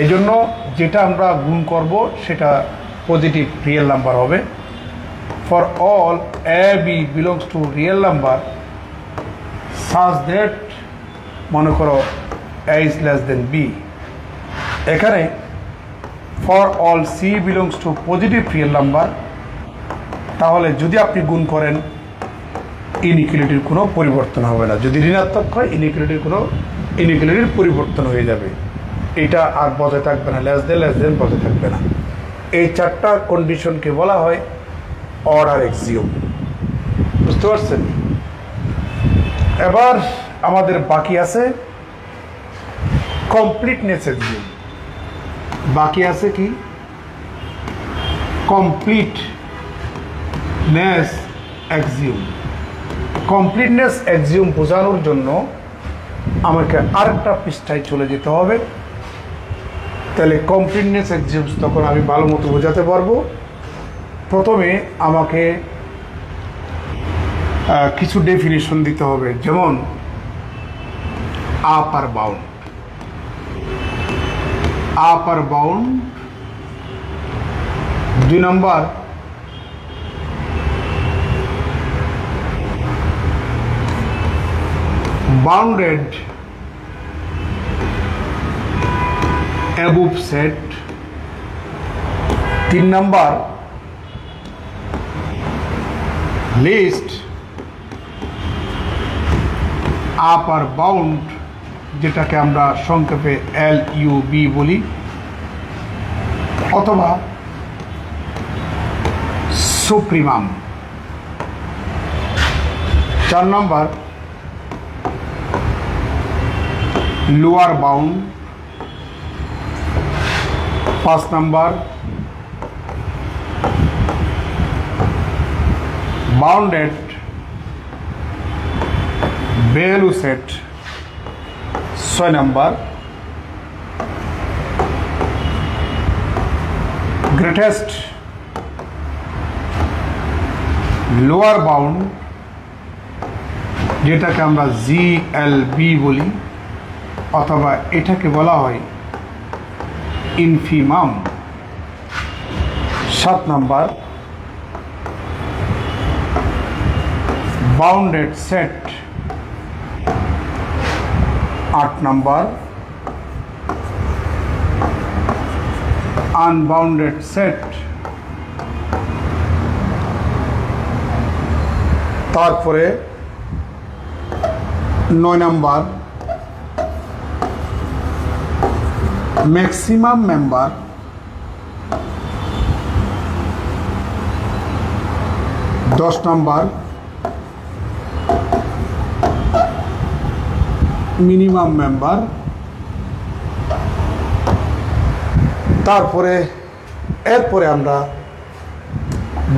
A: এই জন্য যেটা আমরা গুণ করব সেটা পজিটিভ রিয়েল নাম্বার হবে। For all A b belongs to real number such that, মনে করো a is less than b. এখানে for all c belongs to positive real number, তাহলে যদি আপনি গুণ করেন ইনইকুয়ালিটির কোনো পরিবর্তন হবে না। যদি ঋণাত্মক হয় ইনইকুয়ালিটির পরিবর্তন হয়ে যাবে। এটা আর বজায় থাকবে না, লেস দেন বজায় থাকবে না। এই চারটা কন্ডিশনকে বলা হয় অর্ডার এক্সিওম। বুঝতে পারছেন? এবার আমাদের বাকি আছে কমপ্লিটনেস এক্সিওম। বাকি আছে কি? কমপ্লিটনেস এক্সিওম। কমপ্লিটনেস এক্সিওম বোঝানোর জন্য আমাকে আরেকটা পৃষ্ঠায় চলে যেতে হবে, তাহলে কমপ্লিটনেস এক্সিওম তখন আমি ভালো মতো বোঝাতে পারবো। প্রথমে আমাকে কিছু ডেফিনিশন দিতে হবে, যেমন আপার বাউন্ড 2 নম্বর bounded above set, 3 নম্বর লিস্ট আপার বাউন্ড, যেটাকে আমরা সংক্ষেপে LUB বলি, অথবা সুপ্রিমাম। 4 নম্বর লোয়ার বাউন্ড। 5 নম্বর বাউন্ডেড ভ্যালু সেট। 6 নম্বর গ্রেটেস্ট লোয়ার বাউন্ড, যেটাকে আমরা GLB বলি, অথবা এটাকে বলা হয় ইনফিমাম। 7 নম্বর বাউন্ডেড সেট। 8 নম্বর আনবাউন্ডেড সেট। তারপরে 9 নম্বর ম্যাক্সিমাম মেম্বার। 10 নম্বর মিনিমাম মেম্বার। এরপরে আমরা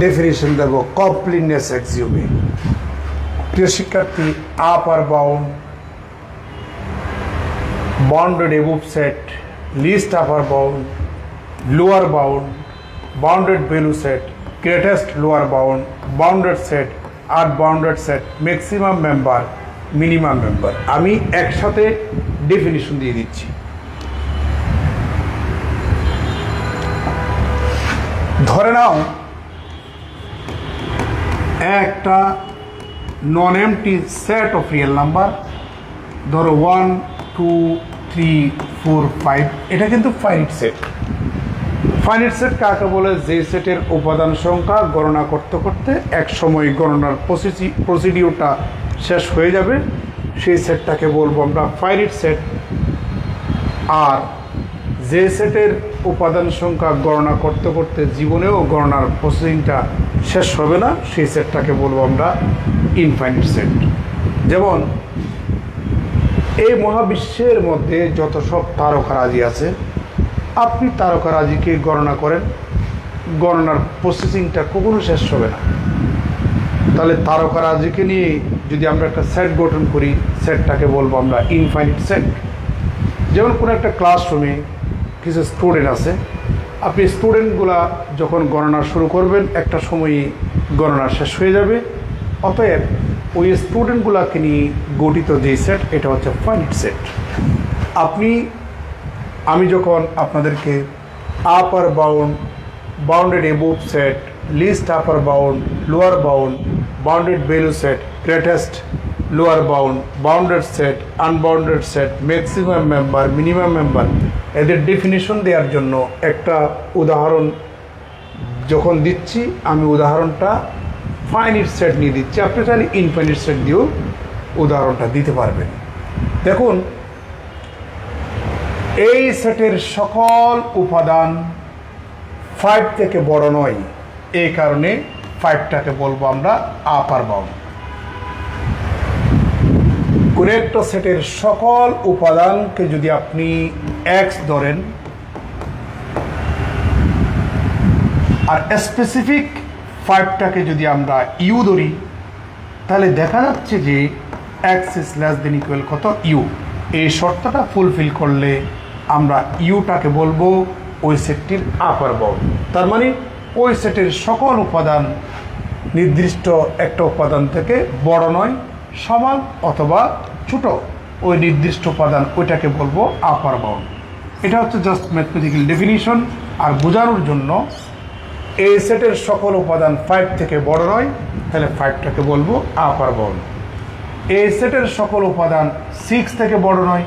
A: ডেফিনিশন দেব কমপ্লিটনেস এক্সিওমে। প্রিয় শিক্ষার্থী, আপার bound, bounded above set, list আপার bound, lower bound, bounded value set, greatest lower bound, bounded set, unbounded set, maximum member, minimum member. আমি একসাথে ডেফিনিশন দিয়ে দিচ্ছি। ধরে নাও একটা নন MT set of real number, ধরো 1 2 3 4 5, এটা কিন্তু ফাইনাইট সেট। ফাইনাইট সেট কাকে বলে? যে সেটের উপাদান সংখ্যা গণনা করতে করতে এক সময় গণনার প্রসিডিউরটা শেষ হয়ে যাবে, সেই সেটটাকে বলবো আমরা ফাইনাইট সেট। আর যে সেটের উপাদান সংখ্যা গণনা করতে করতে জীবনেও গণনার প্রসেসিংটা শেষ হবে না, সেই সেটটাকে বলবো আমরা ইনফাইনাইট সেট। যেমন এই মহাবিশ্বের মধ্যে যত সব তারকারাজি আছে, আপনি তারকারাজিকে গণনা করেন, গণনার প্রসেসিংটা কখনো শেষ হবে না। তাহলে তারকারাজিকে নিয়ে যদি আমরা একটা সেট গঠন করি, সেটটাকে বলবো আমরা ইনফাইনাইট সেট। যেমন কোনো একটা ক্লাসরুমে কিছু স্টুডেন্ট আছে, আপনি স্টুডেন্টগুলা যখন গণনা শুরু করবেন একটা সময়ই গণনা শেষ হয়ে যাবে। অতএব ওই স্টুডেন্টগুলাকে নিয়ে গঠিত যে সেট, এটা হচ্ছে ফাইনাইট সেট। আমি যখন আপনাদেরকে আপার bound, bounded above set, list আপার bound, lower bound, bounded value set, greatest lower bound, bounded set, unbounded set, maximum member, minimum member, এদের ডেফিনিশন দেওয়ার জন্য একটা উদাহরণ যখন দিচ্ছি, আমি উদাহরণটা ফাইনাইট সেট নিয়ে দিচ্ছি। আপনি চাইলে ইনফাইনাইট সেট দিয়েও উদাহরণটা দিতে পারবেন। দেখুন, এই সেটের সকল উপাদান 5 থেকে বড় নয়, এই কারণে 5টাকে বলবো আমরা আপার বাউন্ড। কোন একটা সেটের সকল উপাদানকে যদি আপনি x ধরেন আর স্পেসিফিক 5টাকে যদি আমরা ইউ ধরি, তাহলে দেখা যাচ্ছে যে x is less than equal কত? ইউ। এই শর্তটা ফুলফিল করলে আমরা ইউটাকে বলবো ওই সেটটির আপার বাউন্ড। তার মানে ওই সেটের সকল উপাদান নির্দিষ্ট একটা উপাদান থেকে বড় নয়, সমান অথবা ছোট, ওই নির্দিষ্ট উপাদান ওইটাকে বলবো আপার বাউন্ড। এটা হচ্ছে জাস্ট ম্যাথমেটিক্যাল ডেফিনিশন। আর বোঝানোর জন্য এই সেটের সকল উপাদান 5 থেকে বড় নয়, তাহলে 5টাকে বলবো আপার বাউন্ড। এই সেটের সকল উপাদান 6 থেকে বড় নয়,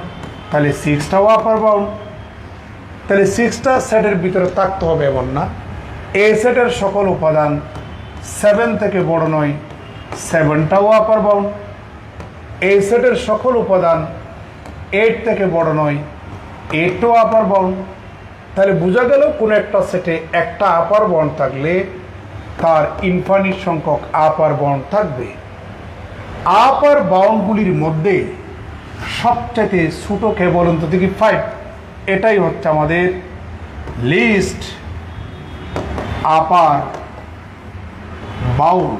A: তাহলে 6টাও আপার বাউন্ড। তাহলে 6টা সেটের ভিতরে থাকতে হবে এমন না। এই সেটের সকল উপাদান 7 থেকে বড় নয়, 7টাও আপার বাউন্ড। এই সেটের সকল উপাদান 8 থেকে বড় নয়, 8টাও আপার বাউন্ড। তাহলে বোঝা গেল কোনো একটা সেটে একটা আপার বাউন্ড থাকলে তার ইনফাইনাইট সংখ্যক আপার বাউন্ড থাকবে। আপার বাউন্ডগুলির মধ্যে সবচাইতে ছোট কে বলুন তো দেখি? 5। এটাই হচ্ছে আমাদের লিস্ট আপার বাউন্ড,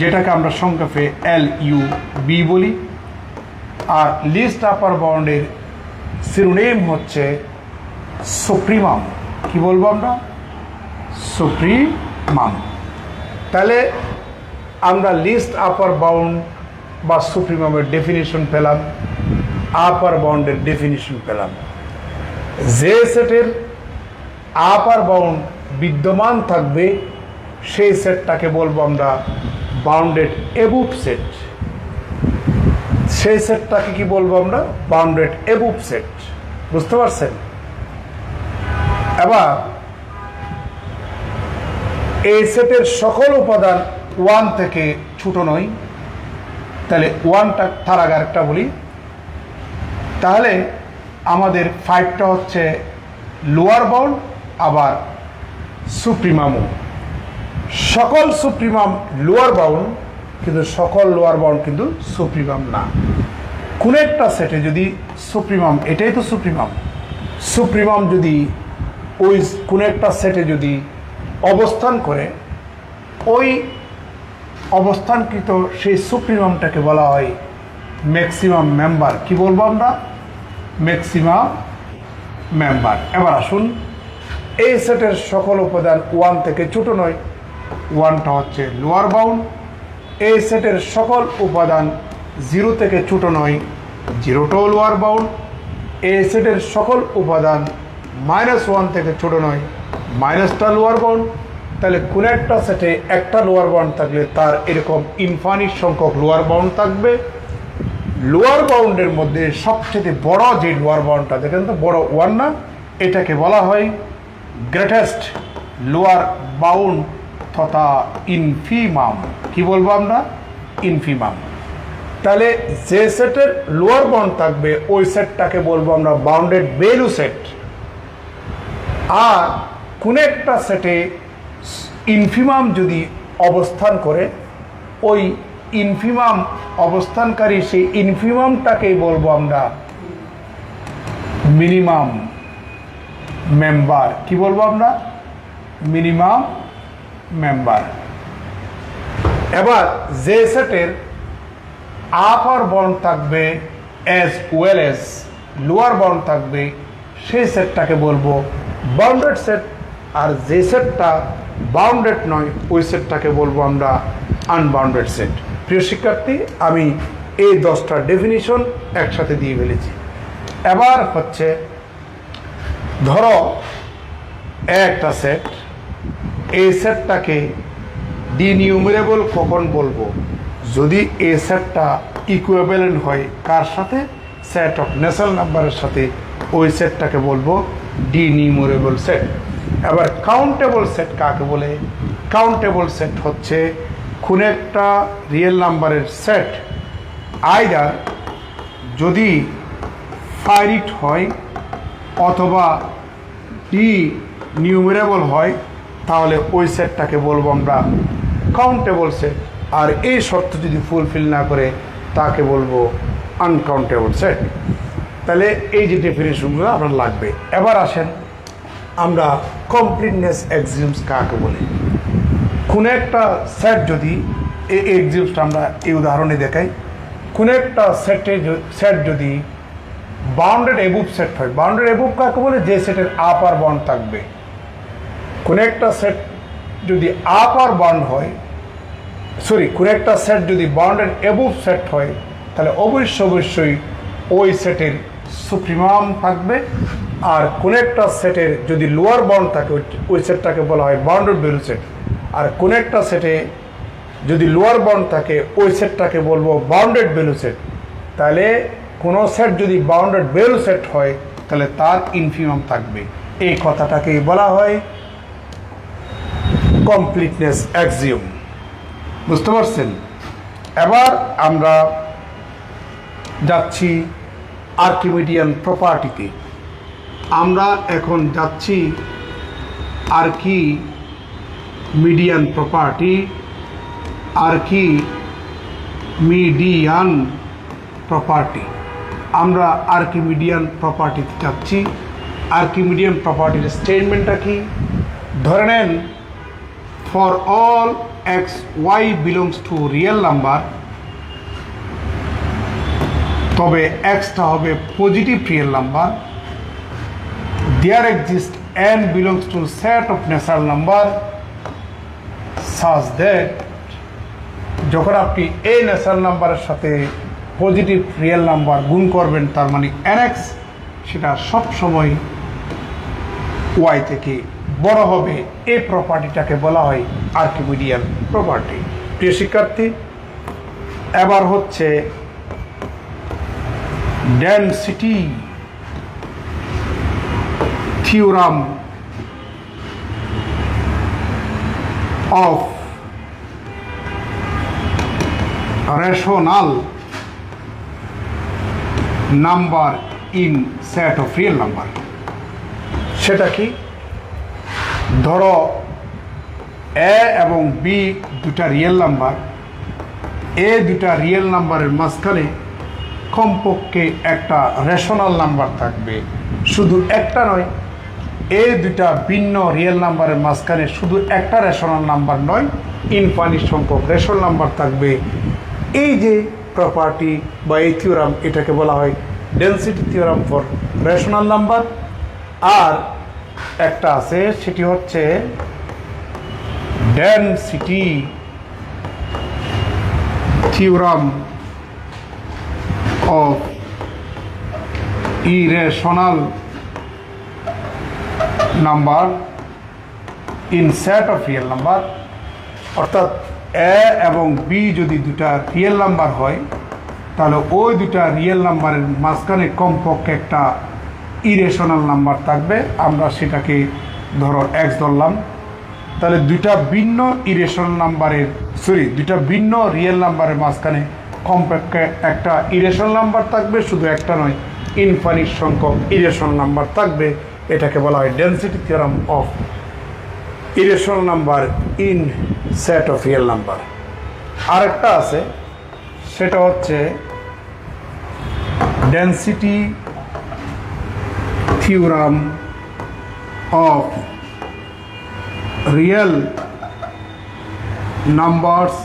A: যেটাকে আমরা সংক্ষেপে LUB বলি। আর লিস্ট আপার বাউন্ডের শিরোনাম হচ্ছে সুপ্রিমাম। কি বলবো আমরা? সুপ্রিমাম। তাহলে আমরা লিস্ট আপার বাউন্ড বা সুপ্রিমামের ডেফিনিশন পেলাম, আপার বাউন্ডের ডেফিনিশন পেলাম। যে সেটের আপার বাউন্ড বিদ্যমান থাকবে সেই সেটটাকে বলবো আমরা বাউন্ডেড এবোভ সেট। সেই সেটটাকে কি বলবো আমরা? Bounded above set. বুঝতে পারছেন? এবার এই সেটের সকল উপাদান 1 থেকে ছোট নয়, তাহলে 1টা তার আগে আরেকটা বলি। তাহলে আমাদের 5টা হচ্ছে লোয়ার বাউন্ড, আবার সুপ্রিমামও। সকল সুপ্রিমাম লোয়ার বাউন্ড, কিন্তু সকল লোয়ার বাউন্ড কিন্তু সুপ্রিমাম না। কোন একটা সেটে যদি সুপ্রিমাম, এটাই তো সুপ্রিমাম, সুপ্রিমাম যদি ওই কোন একটা সেটে যদি অবস্থান করে, ওই অবস্থানকৃত সেই সুপ্রিমামটাকে বলা হয় ম্যাক্সিমাম মেম্বার। কি বলবো আমরা? Maximum member. এবার আসুন, এই সেটের সকল উপাদান 1 থেকে ছোট নয়, 1টা হচ্ছে লোয়ার বাউন্ড। এই সেটের সকল উপাদান জিরো থেকে ছোটো নয়, জিরোটাও লোয়ার বাউন্ড। এ সেটের সকল উপাদান -1 থেকে ছোটো নয়, মাইনাসটা লোয়ার বাউন্ড। তাহলে কোনো একটা সেটে একটা লোয়ার বাউন্ড থাকলে তার এরকম ইনফানিট সংখ্যক লোয়ার বাউন্ড থাকবে। লোয়ার বাউন্ডের মধ্যে সবচেয়ে বড় যে লোয়ার বাউন্ডটা, দেখেন তো বড় 1 না, এটাকে বলা হয় গ্রেটেস্ট লোয়ার বাউন্ড তথা ইনফিমাম। কি বলবো আমরা? ইনফিমাম। তাহলে যে সেটের লোয়ার বাউন্ড থাকবে ওই সেটটাকে বলবো আমরা বাউন্ডেড ভ্যালু সেট। আর কোন একটা সেটে ইনফিমাম যদি অবস্থান করে, ওই ইনফিমাম অবস্থানকারী সেই ইনফিমামটাকেই বলবো আমরা মিনিমাম মেম্বার। কি বলবো আমরা? Minimum member. এবার যে সেটের আপার বাউন্ড থাকবে as well as lower bound থাকবে সেই সেটটাকে বলবো বাউন্ডেড সেট। আর যে সেটটা বাউন্ডেড নয় ওই সেটটাকে বলবো আমরা আনবাউন্ডেড সেট। প্রিয় শিক্ষার্থী, আমি এই 10টা ডেফিনিশন একসাথে দিয়ে ফেলেছি। এবার হচ্ছে ধরো একটা সেট, এই সেটটাকে ডিনিউমেরেবল কখন বলবো? যদি এই সেটটা ইকুইভ্যালেন্ট হয় কার সাথে? সেট অফ ন্যাচারাল নাম্বারের সাথে। ওই সেটটাকে বলবো ডিনিউমেরেবল সেট। এবার কাউন্টেবল সেট কাকে বলে? কাউন্টেবল সেট হচ্ছে কোনো একটা রিয়েল নাম্বারের সেট আইদার যদি ফাইনিট হয় অথবা ডিনিউমেরেবল হয়, তাহলে ওই সেটটাকে বলবো আমরা কাউন্টেবল সেট। আর এই শর্ত যদি ফুলফিল না করে তাকে বলবো আনকাউন্টেবল সেট। তাহলে এই যে ডেফিনেশনগুলো আপনার লাগবে। এবার আসেন আমরা কমপ্লিটনেস এক্সিউমস কাকে বলি। কোনো একটা সেট যদি, এই এক্সিউমসটা আমরা এই উদাহরণে দেখাই, কোনো একটা সেট যদি বাউন্ডেড এবুভ সেট হয়। বাউন্ডেড এবুভ কাকে বলে? যে সেটের আপার বাউন্ড থাকবে। কোনো একটা সেট যদি আপার বাউন্ড হয়, কোনো একটা সেট যদি বাউন্ডেড এবুভ সেট হয়, তাহলে অবশ্যই ওই সেটের সুপ্রিমাম থাকবে। আর কোনো একটা সেটের যদি লোয়ার বাউন্ড থাকে ওই সেটটাকে বলা হয় বাউন্ডেড ভ্যালু সেট। আর কোনো একটা সেটে যদি লোয়ার বাউন্ড থাকে ওই সেটটাকে বলবো বাউন্ডেড ভ্যালু সেট। তাহলে কোনো সেট যদি বাউন্ডেড ভ্যালু সেট হয় তাহলে তার ইনফিমাম থাকবে। এই কথাটাকেই বলা হয় কমপ্লিটনেস অ্যাক্সিওম। বুঝতে পারছেন? এবার আমরা যাচ্ছি আর্কিমিডিয়ান প্রপার্টিতে। আমরা এখন যাচ্ছি আর্কিমিডিয়ান প্রপার্টি। আর্কিমিডিয়ান প্রপার্টি, আমরা আর্কিমিডিয়ান প্রপার্টিতে যাচ্ছি। আর্কিমিডিয়ান প্রপার্টির স্টেটমেন্টটা কি? ধরে নেন for all x y belongs to real number, তবে এক্সটা হবে positive real number. There exist n belongs to set of natural number such that, যখন আপনি এই ন্যাচারাল নাম্বারের সাথে পজিটিভ রিয়েল নাম্বার গুণ করবেন, তার মানে nx, সেটা সবসময় ওয়াই থেকে বড় হবে। এই প্রপার্টিটাকে বলা হয় আর্কিমিডিয়ান প্রপার্টি। প্রিয় শিক্ষার্থী, এবার হচ্ছে density theorem of rational number in shed of real number. সেটা কি? ধরো এ এবং বি দুটা রিয়েল নাম্বার। এ দুটা রিয়েল নাম্বারের মাঝখানে কমপক্ষে একটা রেশনাল নাম্বার থাকবে। শুধু একটা নয়, এ দুটা ভিন্ন রিয়েল নাম্বারের মাঝখানে শুধু একটা রেশনাল নাম্বার নয়, ইনফাইনিট সংখ্যক রেশনাল নাম্বার থাকবে। এই যে প্রপার্টি বা এই থিওরাম, এটাকে বলা হয় density theorem for rational number. আর একটা আছে, সেটি হচ্ছে density theorem of irrational number in set of real number, অর্থাৎ এ এবং বি যদি দুটা রিয়েল নাম্বার হয় তাহলে ওই দুটা রিয়েল নাম্বারের মাঝখানে কমপক্ষে একটা ইরেশনাল নাম্বার থাকবে। আমরা সেটাকে ধরো এক্স ধরলাম, তাহলে দুটা ভিন্ন ইরেশনাল নাম্বারের দুটা ভিন্ন রিয়েল নাম্বারের মাঝখানে কমপক্ষে একটা ইরেশনাল নাম্বার থাকবে, শুধু একটা নয়, ইনফাইনিট সংখ্যক ইরেশনাল নাম্বার থাকবে। এটাকে বলা হয় density theorem of irrational number in shed of real number. আরেকটা আছে, সেটা হচ্ছে density theorem of real numbers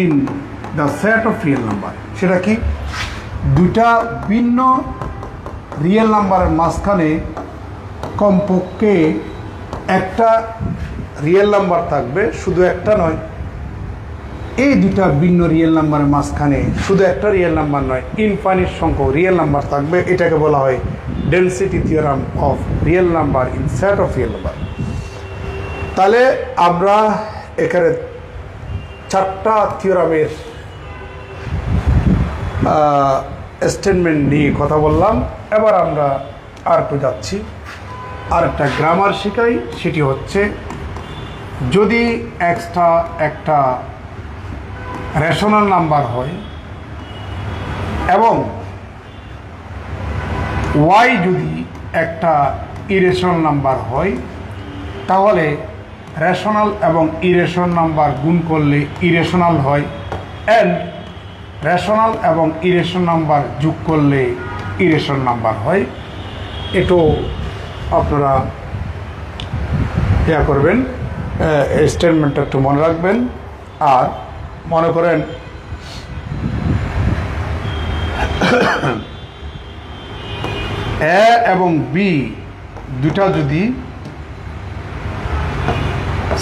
A: in the set of real number. সেটা কি? দুটা ভিন্ন রিয়েল নাম্বারের মাঝখানে কমপক্ষে একটা রিয়েল নাম্বার থাকবে, শুধু একটা নয়। এই দুটা ভিন্ন রিয়েল নাম্বারের মাঝখানে শুধু একটা রিয়েল নাম্বার নয়, ইনফাইনিট সংখ্যক রিয়েল নাম্বার থাকবে। এটাকে বলা হয় density theorem of real number in shed of real number. তাহলে আমরা এখানে চারটা থিওরামের স্টেটমেন্ট নিয়ে কথা বললাম। এবার আমরা আর একটু যাচ্ছি, আর একটা গ্রামার শেখাই। সেটি হচ্ছে, যদি এক্সটা একটা রেশনাল নাম্বার হয় এবং ওয়াই যদি একটা ইরেশনাল নাম্বার হয়, তাহলে রেশনাল এবং ইরেশনাল নাম্বার গুণ করলে ইরেশনাল হয়, অ্যান্ড রেশনাল এবং ইরেশনাল নাম্বার যোগ করলে ইরেশনাল নাম্বার হয়। এটাও আপনারা ইয়া করবেন, এই স্টেটমেন্টটা একটু মনে রাখবেন। আর মনে করেন এ এবং বি দুটা যদি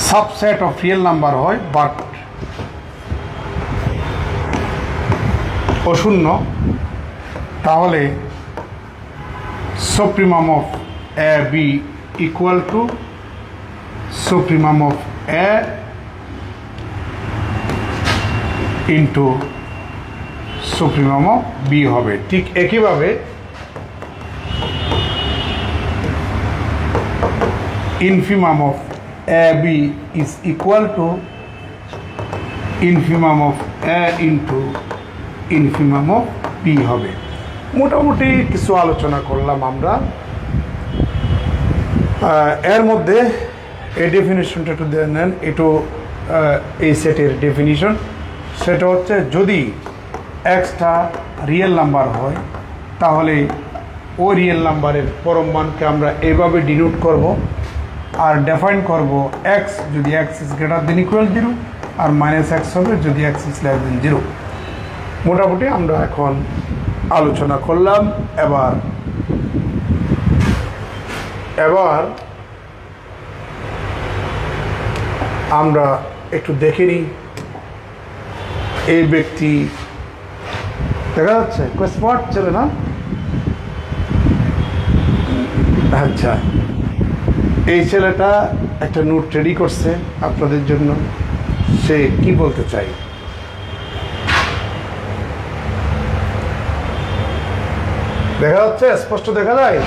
A: সাবসেট অফ রিয়েল নাম্বার হয় বাট অশূন্য, তাহলে supremum of a b equal to supremum of a into supremum of b হবে। ঠিক একইভাবে infimum of AB is equal to infimum of A into infimum of B হবে। মোটামুটি কিছু আলোচনা করলাম আমরা। এর মধ্যে এই ডেফিনিশনটা একটু দেখে নেন, একটু এই সেটের ডেফিনিশন। সেটা হচ্ছে, যদি এক্সটা রিয়েল নাম্বার হয় তাহলে ওই রিয়েল নাম্বারের পরম মানকে আমরা এইভাবে ডিনোট করব আর ডিফাইন করব এক্স যদি x is greater than equal 0, আর মাইনাস এক্স হবে যদি এক্স ইজ লেস দেন 0। মোটামুটি আমরা এখন আলোচনা করলাম। এবার আমরা একটু দেখে নিই, এই ব্যক্তি দেখা যাচ্ছে স্মার্ট ছেলে না? আচ্ছা, এই ছেলেটা একটা নোট রেডি করছে আপনাদের জন্য। সে কি বলতে চাই, দেখা যাচ্ছে? স্পষ্ট দেখা যায়?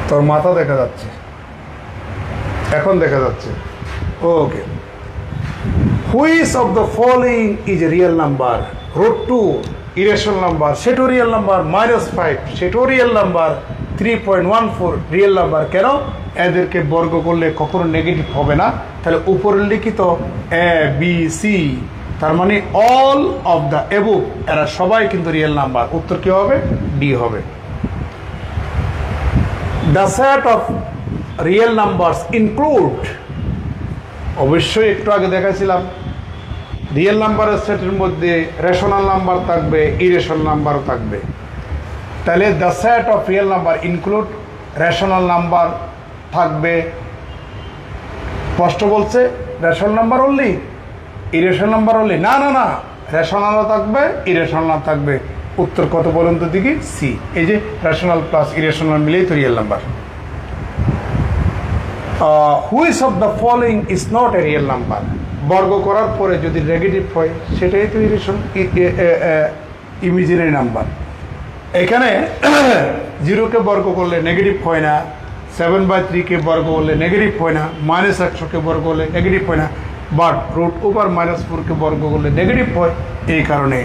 A: তোর মাথা দেখা যাচ্ছে, এখন দেখা যাচ্ছে। Okay, which of the following is a real number? √2 irrational number, সেটাও রিয়েল নাম্বার। -5 সেটাও রিয়েল নাম্বার। 3.14 real number. কেন? এদেরকে বর্গ করলে কখনো নেগেটিভ হবে না। তাহলে উপরে লিখিত এ বি সি, তার মানে অল অফ দ্য এবভ, এরা সবাই কিন্তু রিয়েল নাম্বার। উত্তর কি হবে? ডি হবে। The set of real numbers include, অবশ্যই একটু আগে দেখাইছিলাম, রিয়েল নাম্বারের সেটের মধ্যে রেশনাল নাম্বার থাকবে, ইরেশনাল নাম্বারও থাকবে। তাহলে the set of real number include, rational number থাকবে। স্পষ্ট বলছে rational number only, irrational number হলে না না না রেশনালও থাকবে ইরেশনাল থাকবে। উত্তর কত বলুন তো দেখি? সি। এই যে রেশনাল প্লাস ইরেশনাল মিলেই তো real number. Which of the following is not a real number? বর্গ করার পরে যদি নেগেটিভ হয় সেটাই তো ইমেজিনারি নাম্বার। এখানে 0কে বর্গ করলে নেগেটিভ হয় না, 7/3কে বর্গ করলে নেগেটিভ হয় না, -100কে বর্গ করলে নেগেটিভ হয় না, বাট √/-4কে বর্গ করলে নেগেটিভ হয়। এই কারণে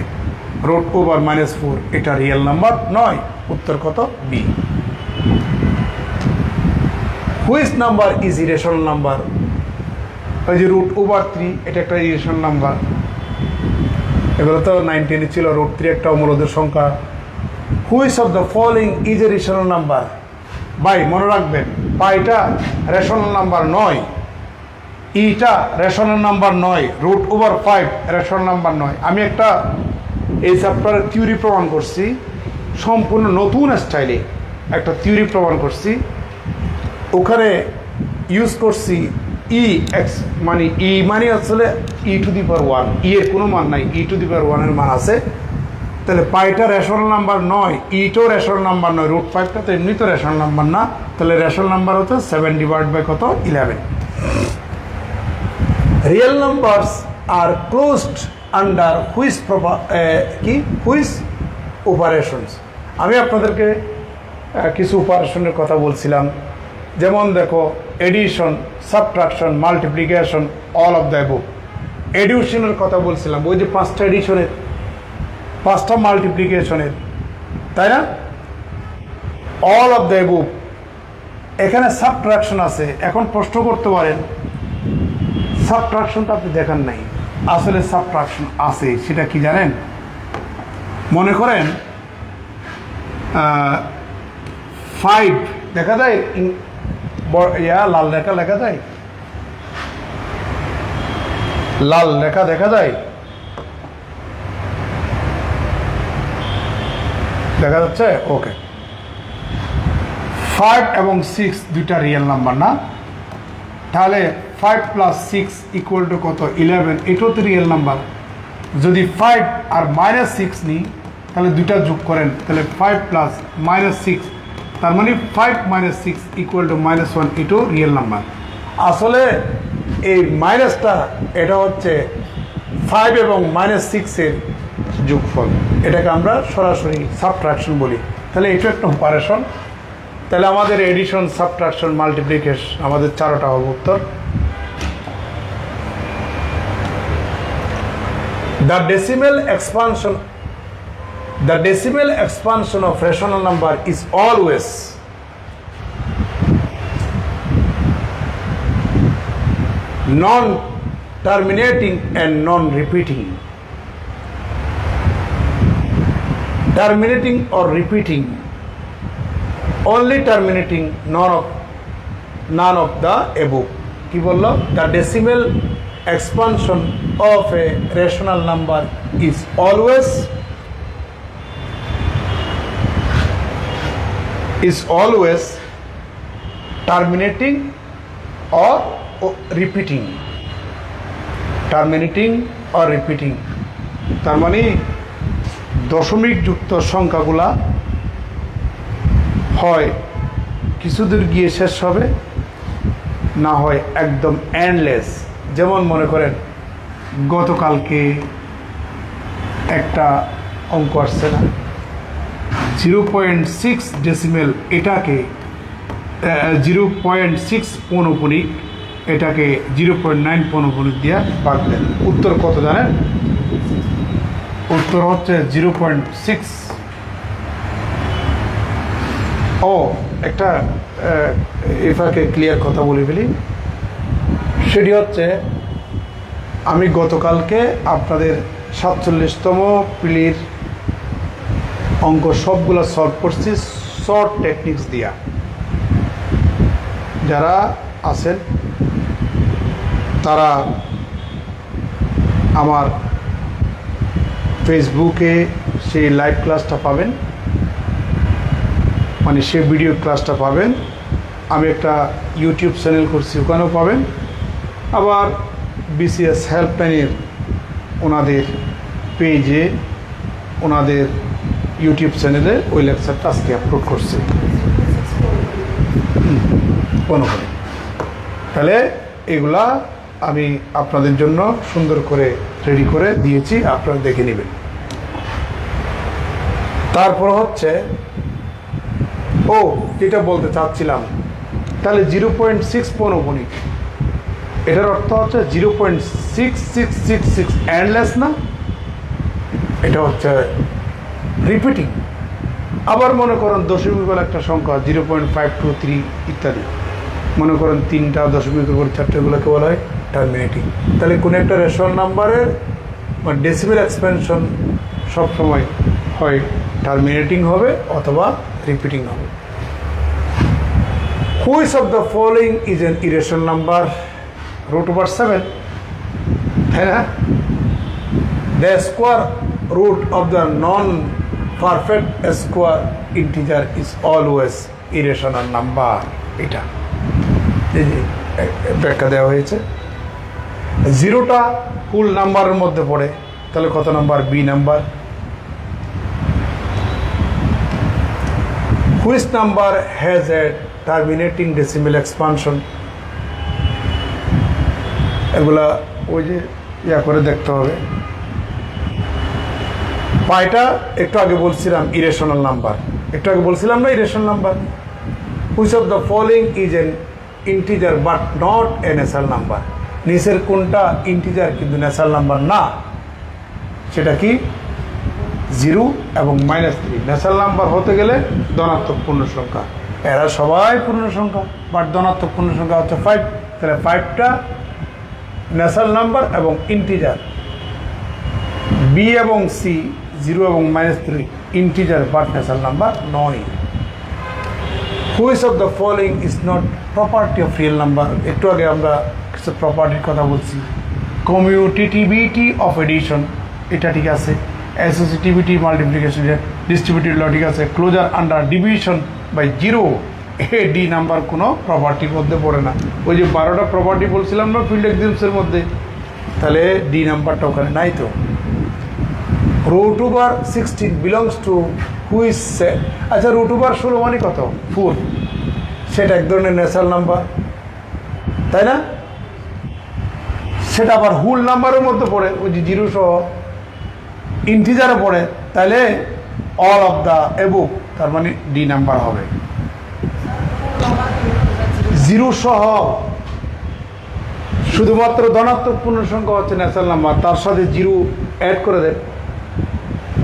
A: √/-4 এটা রিয়েল নাম্বার নয়। উত্তর কত? B. Which number is irrational number? ওই যে √3 এটা একটা ইরেশনাল নাম্বার। এগুলো তো 19 ছিল। √3 একটা মূলদের সংখ্যা। Which of the following is A rational number? ভাই মনে রাখবেন, পাইটা রেশনাল নাম্বার নয়, ইটা রেশনাল নাম্বার নয়, √5 রেশনাল নাম্বার নয়। আমি একটা এই চ্যাপ্টারের থিওরি প্রমাণ করছি, সম্পূর্ণ নতুন স্টাইলে একটা থিওরি প্রমাণ করছি। ওখানে ইউজ করছি ই এক্স, মানে ই মানে আসলে e⁻1, ই এর কোনো মান নাই, e⁻1 এর মান আছে। তাহলে পাইটা রেশনাল নাম্বার নয়, ইটাও রেশনাল নাম্বার নয়, √5টা তো এমনি তো রেশনাল নাম্বার না। তাহলে রেশনাল নাম্বার হচ্ছে 7/কত? 11। Real numbers are closed under which which operations? আমি আপনাদেরকে কিছু অপারেশনের কথা বলছিলাম, যেমন দেখো addition, subtraction, multiplication, all of the above. এডিশনের কথা বলছিলাম, ওই যে 5টা এডিশনের, 5টা মাল্টিপ্লিকেশনের, তাই না? All of the above. এখানে সাবট্রাকশন আছে। এখন প্রশ্ন করতে পারেন সাবট্রাকশনটা আপনি দেখান নাই, আসলে সাবট্রাকশন আছে। সেটা কি জানেন? মনে করেন 5 দেখা যায়, লাল রেখা লেখা যায়, লাল রেখা দেখা যায়, দেখা যাচ্ছে? ওকে। 5 এবং 6 দুইটা রিয়েল নাম্বার না? তাহলে 5 + 6 = কত? 11। এটাও তো রিয়েল নাম্বার। যদি 5 আর -6 নিই তাহলে দুইটা যোগ করেন, তাহলে 5 + -6, তার মানে 5 - 6 = -1, এটাও রিয়েল নাম্বার। আসলে এই মাইনাসটা এটা হচ্ছে 5 এবং -6 এর যোগফল। এটাকে আমরা সরাসরি সাবট্রাকশন বলি। তাহলে এটা একটা অপারেশন। তাহলে আমাদের এডিশন, সাবট্রাকশন, মাল্টিপ্লিকেশন আমাদের 4টা হবে উত্তর। The decimal expansion of rational number is always non-terminating and non-repeating. Terminating or repeating? Only terminating, none of the above. কি বললো? The decimal expansion of a rational number is always terminating or repeating. Terminating or repeating, তার মানে দশমিক যুক্ত সংখ্যাগুলা হয় কিছুদূর গিয়ে শেষ হবে, না হয় একদম এন্ডলেস। যেমন মনে করেন গতকালকে একটা অঙ্ক আসছে না, 0.6 ডেসিমেল, এটাকে 0.6 পৌনপুণিক, এটাকে 0.9 পৌনপুণিক দিয়ে ভাগ দেন। উত্তর কত জানেন? উত্তর হচ্ছে 0.6। ও একটা এফাকে ক্লিয়ার কথা বলে ফেলি। সেটি হচ্ছে, আমি গতকালকে আপনাদের 47তম পিলির অঙ্ক সবগুলো সলভ করছি শর্ট টেকনিক্স দিয়া। যারা আছেন তারা আমার ফেসবুকে সেই লাইভ ক্লাসটা পাবেন, মানে সে ভিডিও ক্লাসটা পাবেন। আমি একটা ইউটিউব চ্যানেল করছি, ওখানেও পাবেন। আবার বিসিএস হেল্পলাইনের ওনাদের পেজে, ওনাদের ইউটিউব চ্যানেলে ওই লেকচারটা আজকে আপলোড করছে। অনুভূতি তাহলে এগুলা আমি আপনাদের জন্য সুন্দর করে রেডি করে দিয়েছি, আপনারা দেখে নেবেন। তারপর হচ্ছে যেটা বলতে চাচ্ছিলাম, তাহলে 0.6 পৌনপুনিক, এটার অর্থ হচ্ছে 0.6666 এন্ডলেস না, এটা হচ্ছে রিপিটিং। আবার মনে করেন দশমিকের একটা সংখ্যা 0.523 ইত্যাদি, মনে করেন 3টা দশমিকের উপর 4টেগুলোকে বলা হয় টার্মিনেটিং। তাহলে কোনো একটা রেশনাল নাম্বারের বা ডেসিমেল এক্সপেনশন সবসময় হয় টার্মিনেটিং হবে অথবা রিপিটিং হবে। Which of the following is an irrational number? √7, তাই না? The square root of the non perfect square integer is always irrational number. এটা এই যে ব্যাখ্যা দেওয়া হয়েছে। 0টা ফুল নাম্বারের মধ্যে পড়ে, তাহলে কত number? B number. Which number has a terminating decimal expansion? এগুলা ওই যে করে দেখতে হবে। পাইটা একটু আগে বলছিলাম ইরেশনাল নাম্বার, একটু আগে বলছিলাম না irrational number. Which of the following is N integer but not a natural number? নিচের কোনটা ইন্টিজার কিন্তু ন্যাচারাল নাম্বার না? সেটা কি? 0 এবং -3। ন্যাচারাল নাম্বার হতে গেলে ধনাত্মক পূর্ণ সংখ্যা, এরা সবাই পূর্ণ সংখ্যা, বাট ধনাত্মক পূর্ণ সংখ্যা হচ্ছে 5। তাহলে 5টা ন্যাচারাল নাম্বার এবং ইন্টিজার। বি এবং সি 0 এবং -3 ইন্টিজার বাট ন্যাচারাল নাম্বার নয়। Which of the following is not property of real number? একটু আগে আমরা কিছু প্রপার্টির কথা বলছি। কমিউটেটিভিটি অফ এডিশন, এটা ঠিক আছে। অ্যাসোসিয়েটিভিটি, মাল্টিপ্লিকেশন, ডিস্ট্রিবিউটিভ ল ঠিক আছে। Closure under division by 0, d number কোনো প্রপার্টির মধ্যে পড়ে না। ওই যে 12টা প্রপার্টি বলছিলাম না ফিল্ড এক্সিমসের মধ্যে, তাহলে ডি নাম্বারটা ওখানে নাই তো। √16 বিলংস টু হুইচ সেট? আচ্ছা, √16 মানে কত? 4। সেটা এক ধরনের ন্যাচারাল নাম্বার, তাই না? সেটা আবার হুল নাম্বারের মধ্যে পড়ে, ওই যে 0 সহ ইন্টিজারে পড়ে, তাহলে অল অফ দ্য এবুক, তার মানে ডি নাম্বার হবে। 0 সহ শুধুমাত্র ধনাত্মক পূর্ণ সংখ্যা হচ্ছে ন্যাচারাল নাম্বার, তার সাথে 0 অ্যাড করে দেয়,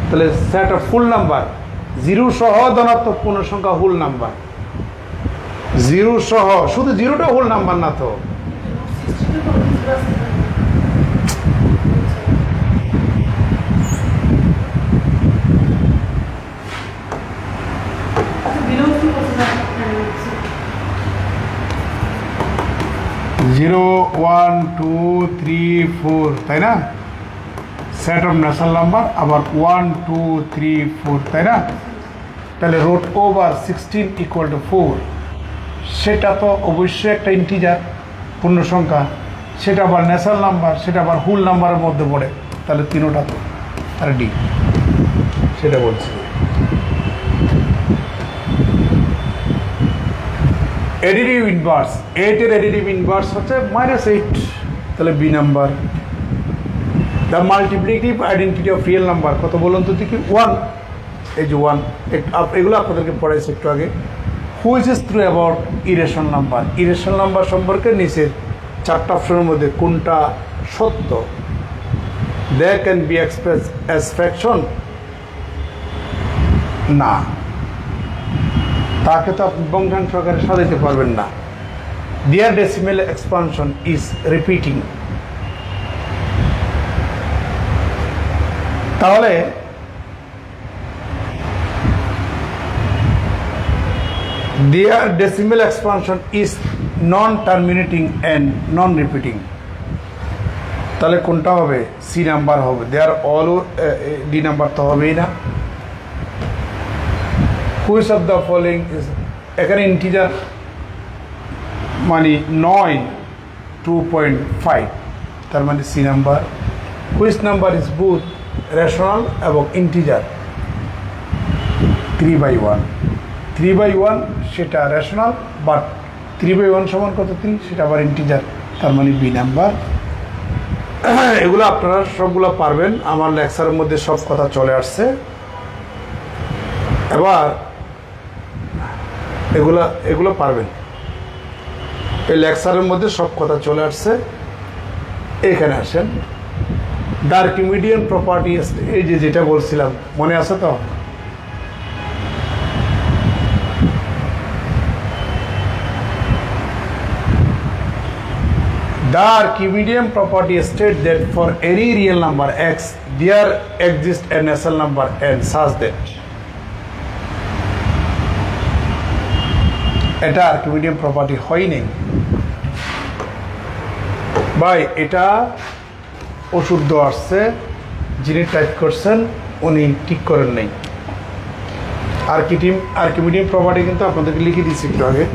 A: তাহলে সেট অফ ফুল নাম্বার। 0 সহ ধনাত্মক পূর্ণ সংখ্যা হুল নাম্বার। 0 সহ, শুধু 0টা হুল নাম্বার না তো। জিরো 1 2 3 4, তাই না? সেট অফ ন্যাচারাল নাম্বার, আবার 1 2 3 4, তাই না? তাহলে √16 = 4। সেটা তো অবশ্যই একটা ইন্টিজার পূর্ণ সংখ্যা, সেটা আবার ন্যাচারাল নাম্বার, সেটা আবার হুল নাম্বারের মধ্যে পড়ে, তাহলে 3টা তো, আর ডি, সেটা বলছি। এডিটিভ ইনভার্স, 8-এর এডিটিভ ইনভার্স হচ্ছে -8, তাহলে b number. The multiplicative identity of real number কত বলুন তো দেখি? 1। এই যে 1, এগুলো আপনাদেরকে পড়াইছি একটু আগে। Which is true about irrational number? Irrational number সম্পর্কে নিচের 4টা অপশনের মধ্যে কোনটা সত্য? They can be express as fraction, না, তাকে তো আপনি বংশাংশ আকারে সাজাইতে পারবেন না। Their decimal expansion is repeating. তাহলে their decimal expansion is non terminating and non repeating, তাহলে কোনটা হবে? সি নাম্বার হবে। দেয়ার অল, ডি নাম্বার তো হবেই না। Which of the following is, এখানে ইন্টিজার মানে 9 2.5, তার মানে c number. Which number is both rational এবং ইন্টিজার 3/1 3/1 সেটা রেশনাল, বাট 3/1 সমান কত 3 সেটা আবার ইন্টিজার, তার মানে বি নাম্বার। এগুলো আপনারা সবগুলো পারবেন, আমার লেকচারের মধ্যে সব কথা চলে আসছে। এবার এগুলো পারবেন, এই লেকচারের মধ্যে সব কথা চলে আসছে। এখানে আসেন, দ্য আর্কিমিডিয়ান প্রপার্টি, এই যে যেটা বলছিলাম মনে আছে তো, the Archimedean property states that for any real number x there exists a natural number n such that এটা আর্কিমিডিয়ান প্রপার্টি হয়নি ভাই, এটা অশুদ্ধ আসছে, যিনি টাইপ করছেন উনি ঠিক করেন নাই। আর্কিমিডিয়ান প্রপার্টি কিন্তু আপনাদেরকে লিখে দিচ্ছি একটু আগে।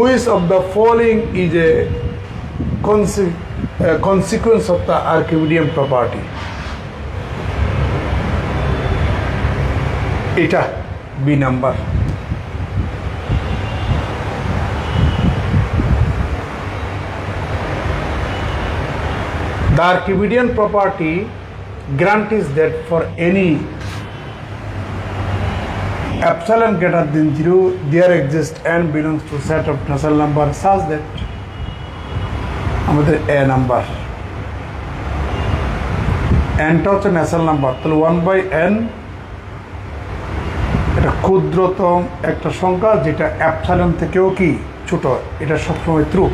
A: Which of the following is a consequence of the Archimedean property? এটা b number. The Archimedean property guarantees that for any epsilon greater than 0 there exists n belongs to set of natural number such that আমাদের a নাম্বার, nটা হচ্ছে ন্যাচারাল নাম্বার, তাহলে 1/n এটা ক্ষুদ্রতম একটা সংখ্যা যেটা অ্যাপসাইলন থেকেও কি ছোট, এটা সবসময় true.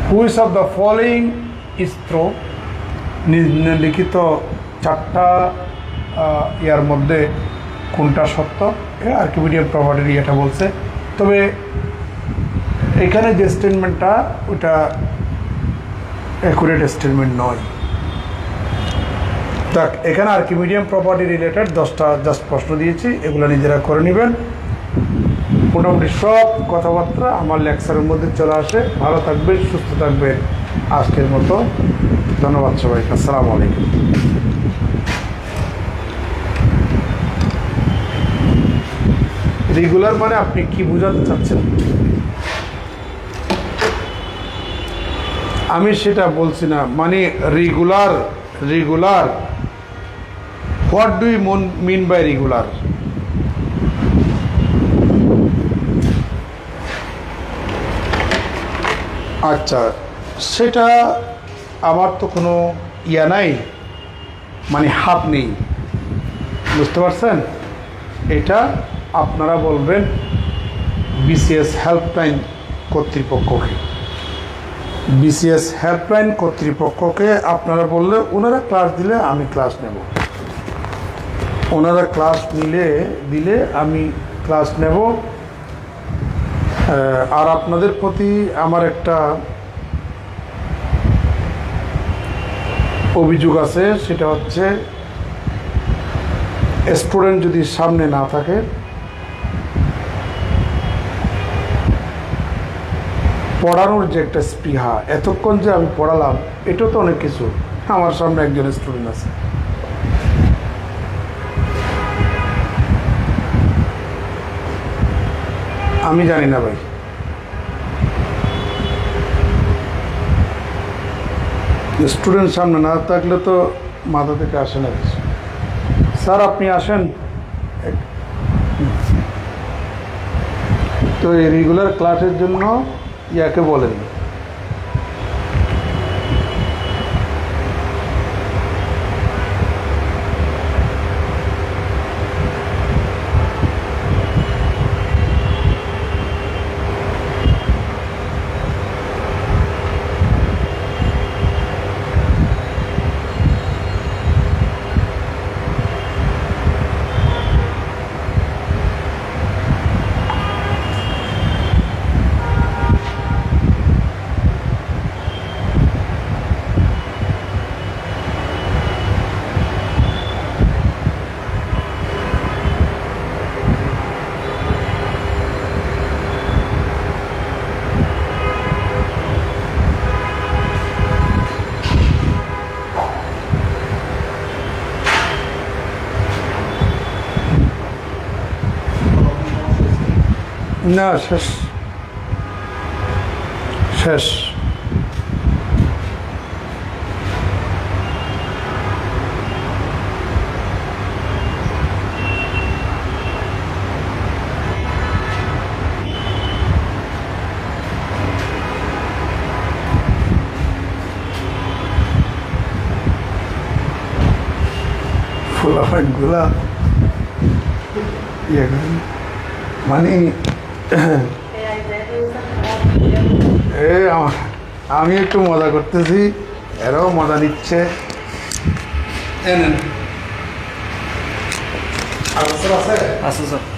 A: Which of the following is true, নিম্নলিখিত চারটা ইয়ার মধ্যে কোনটা সত্য, আর্কিমিডিয়ান প্রপার্টির এটা বলছে। তবে এখানে যে স্টেটমেন্টটা ওটা অ্যাকুরেট স্টেটমেন্ট নয়। দেখ, এখানে আর্কিমিডিয়ান প্রপার্টি রিলেটেড 10টা জাস্ট প্রশ্ন দিয়েছি, এগুলো নিজেরা করে নেবেন। মোটামুটি সব কথাবার্তা আমার লেকচারের মধ্যে চলে আসে। ভালো থাকবেন, সুস্থ থাকবেন। আজকের মতো ধন্যবাদ সবাইকে, আসসালামু আলাইকুম। রেগুলার মানে আপনি কি বোঝাতে চাচ্ছেন? আমি সেটা বলছি না, মানে regular what do you mean by regular? আচ্ছা, সেটা আমার তো কোনো ইয়া নাই, মানে হাত নেই, বুঝতে পারছেন? এটা আপনারা বলবেন বিসিএস হেল্পলাইন কর্তৃপক্ষকে। বিসিএস হেল্পলাইন কর্তৃপক্ষকে আপনারা বললে ওনারা ক্লাস দিলে আমি ক্লাস নেব, ওনারা ক্লাস দিলে আমি ক্লাস নেব। আর আপনাদের প্রতি আমার একটা অভিযোগ আছে, সেটা হচ্ছে স্টুডেন্ট যদি সামনে না থাকে, পড়ানোর যে একটা স্পৃহা, এতক্ষণ যে আমি পড়ালাম এটাও তো অনেক কিছু। আমার সামনে একজন স্টুডেন্ট আছে, আমি জানি না ভাই, স্টুডেন্ট সামনে না থাকলে তো মাথা থেকে আসে না কিছু। স্যার আপনি আসেন, তো এই রেগুলার ক্লাসের জন্য ইয়াকে বলেন। না শেষ শেষ ফুলাফাইনগুলা ইয়ে করেন মানে আমি একটু মজা করতেছি, এরাও মজা নিচ্ছে।
B: আছে স্যার।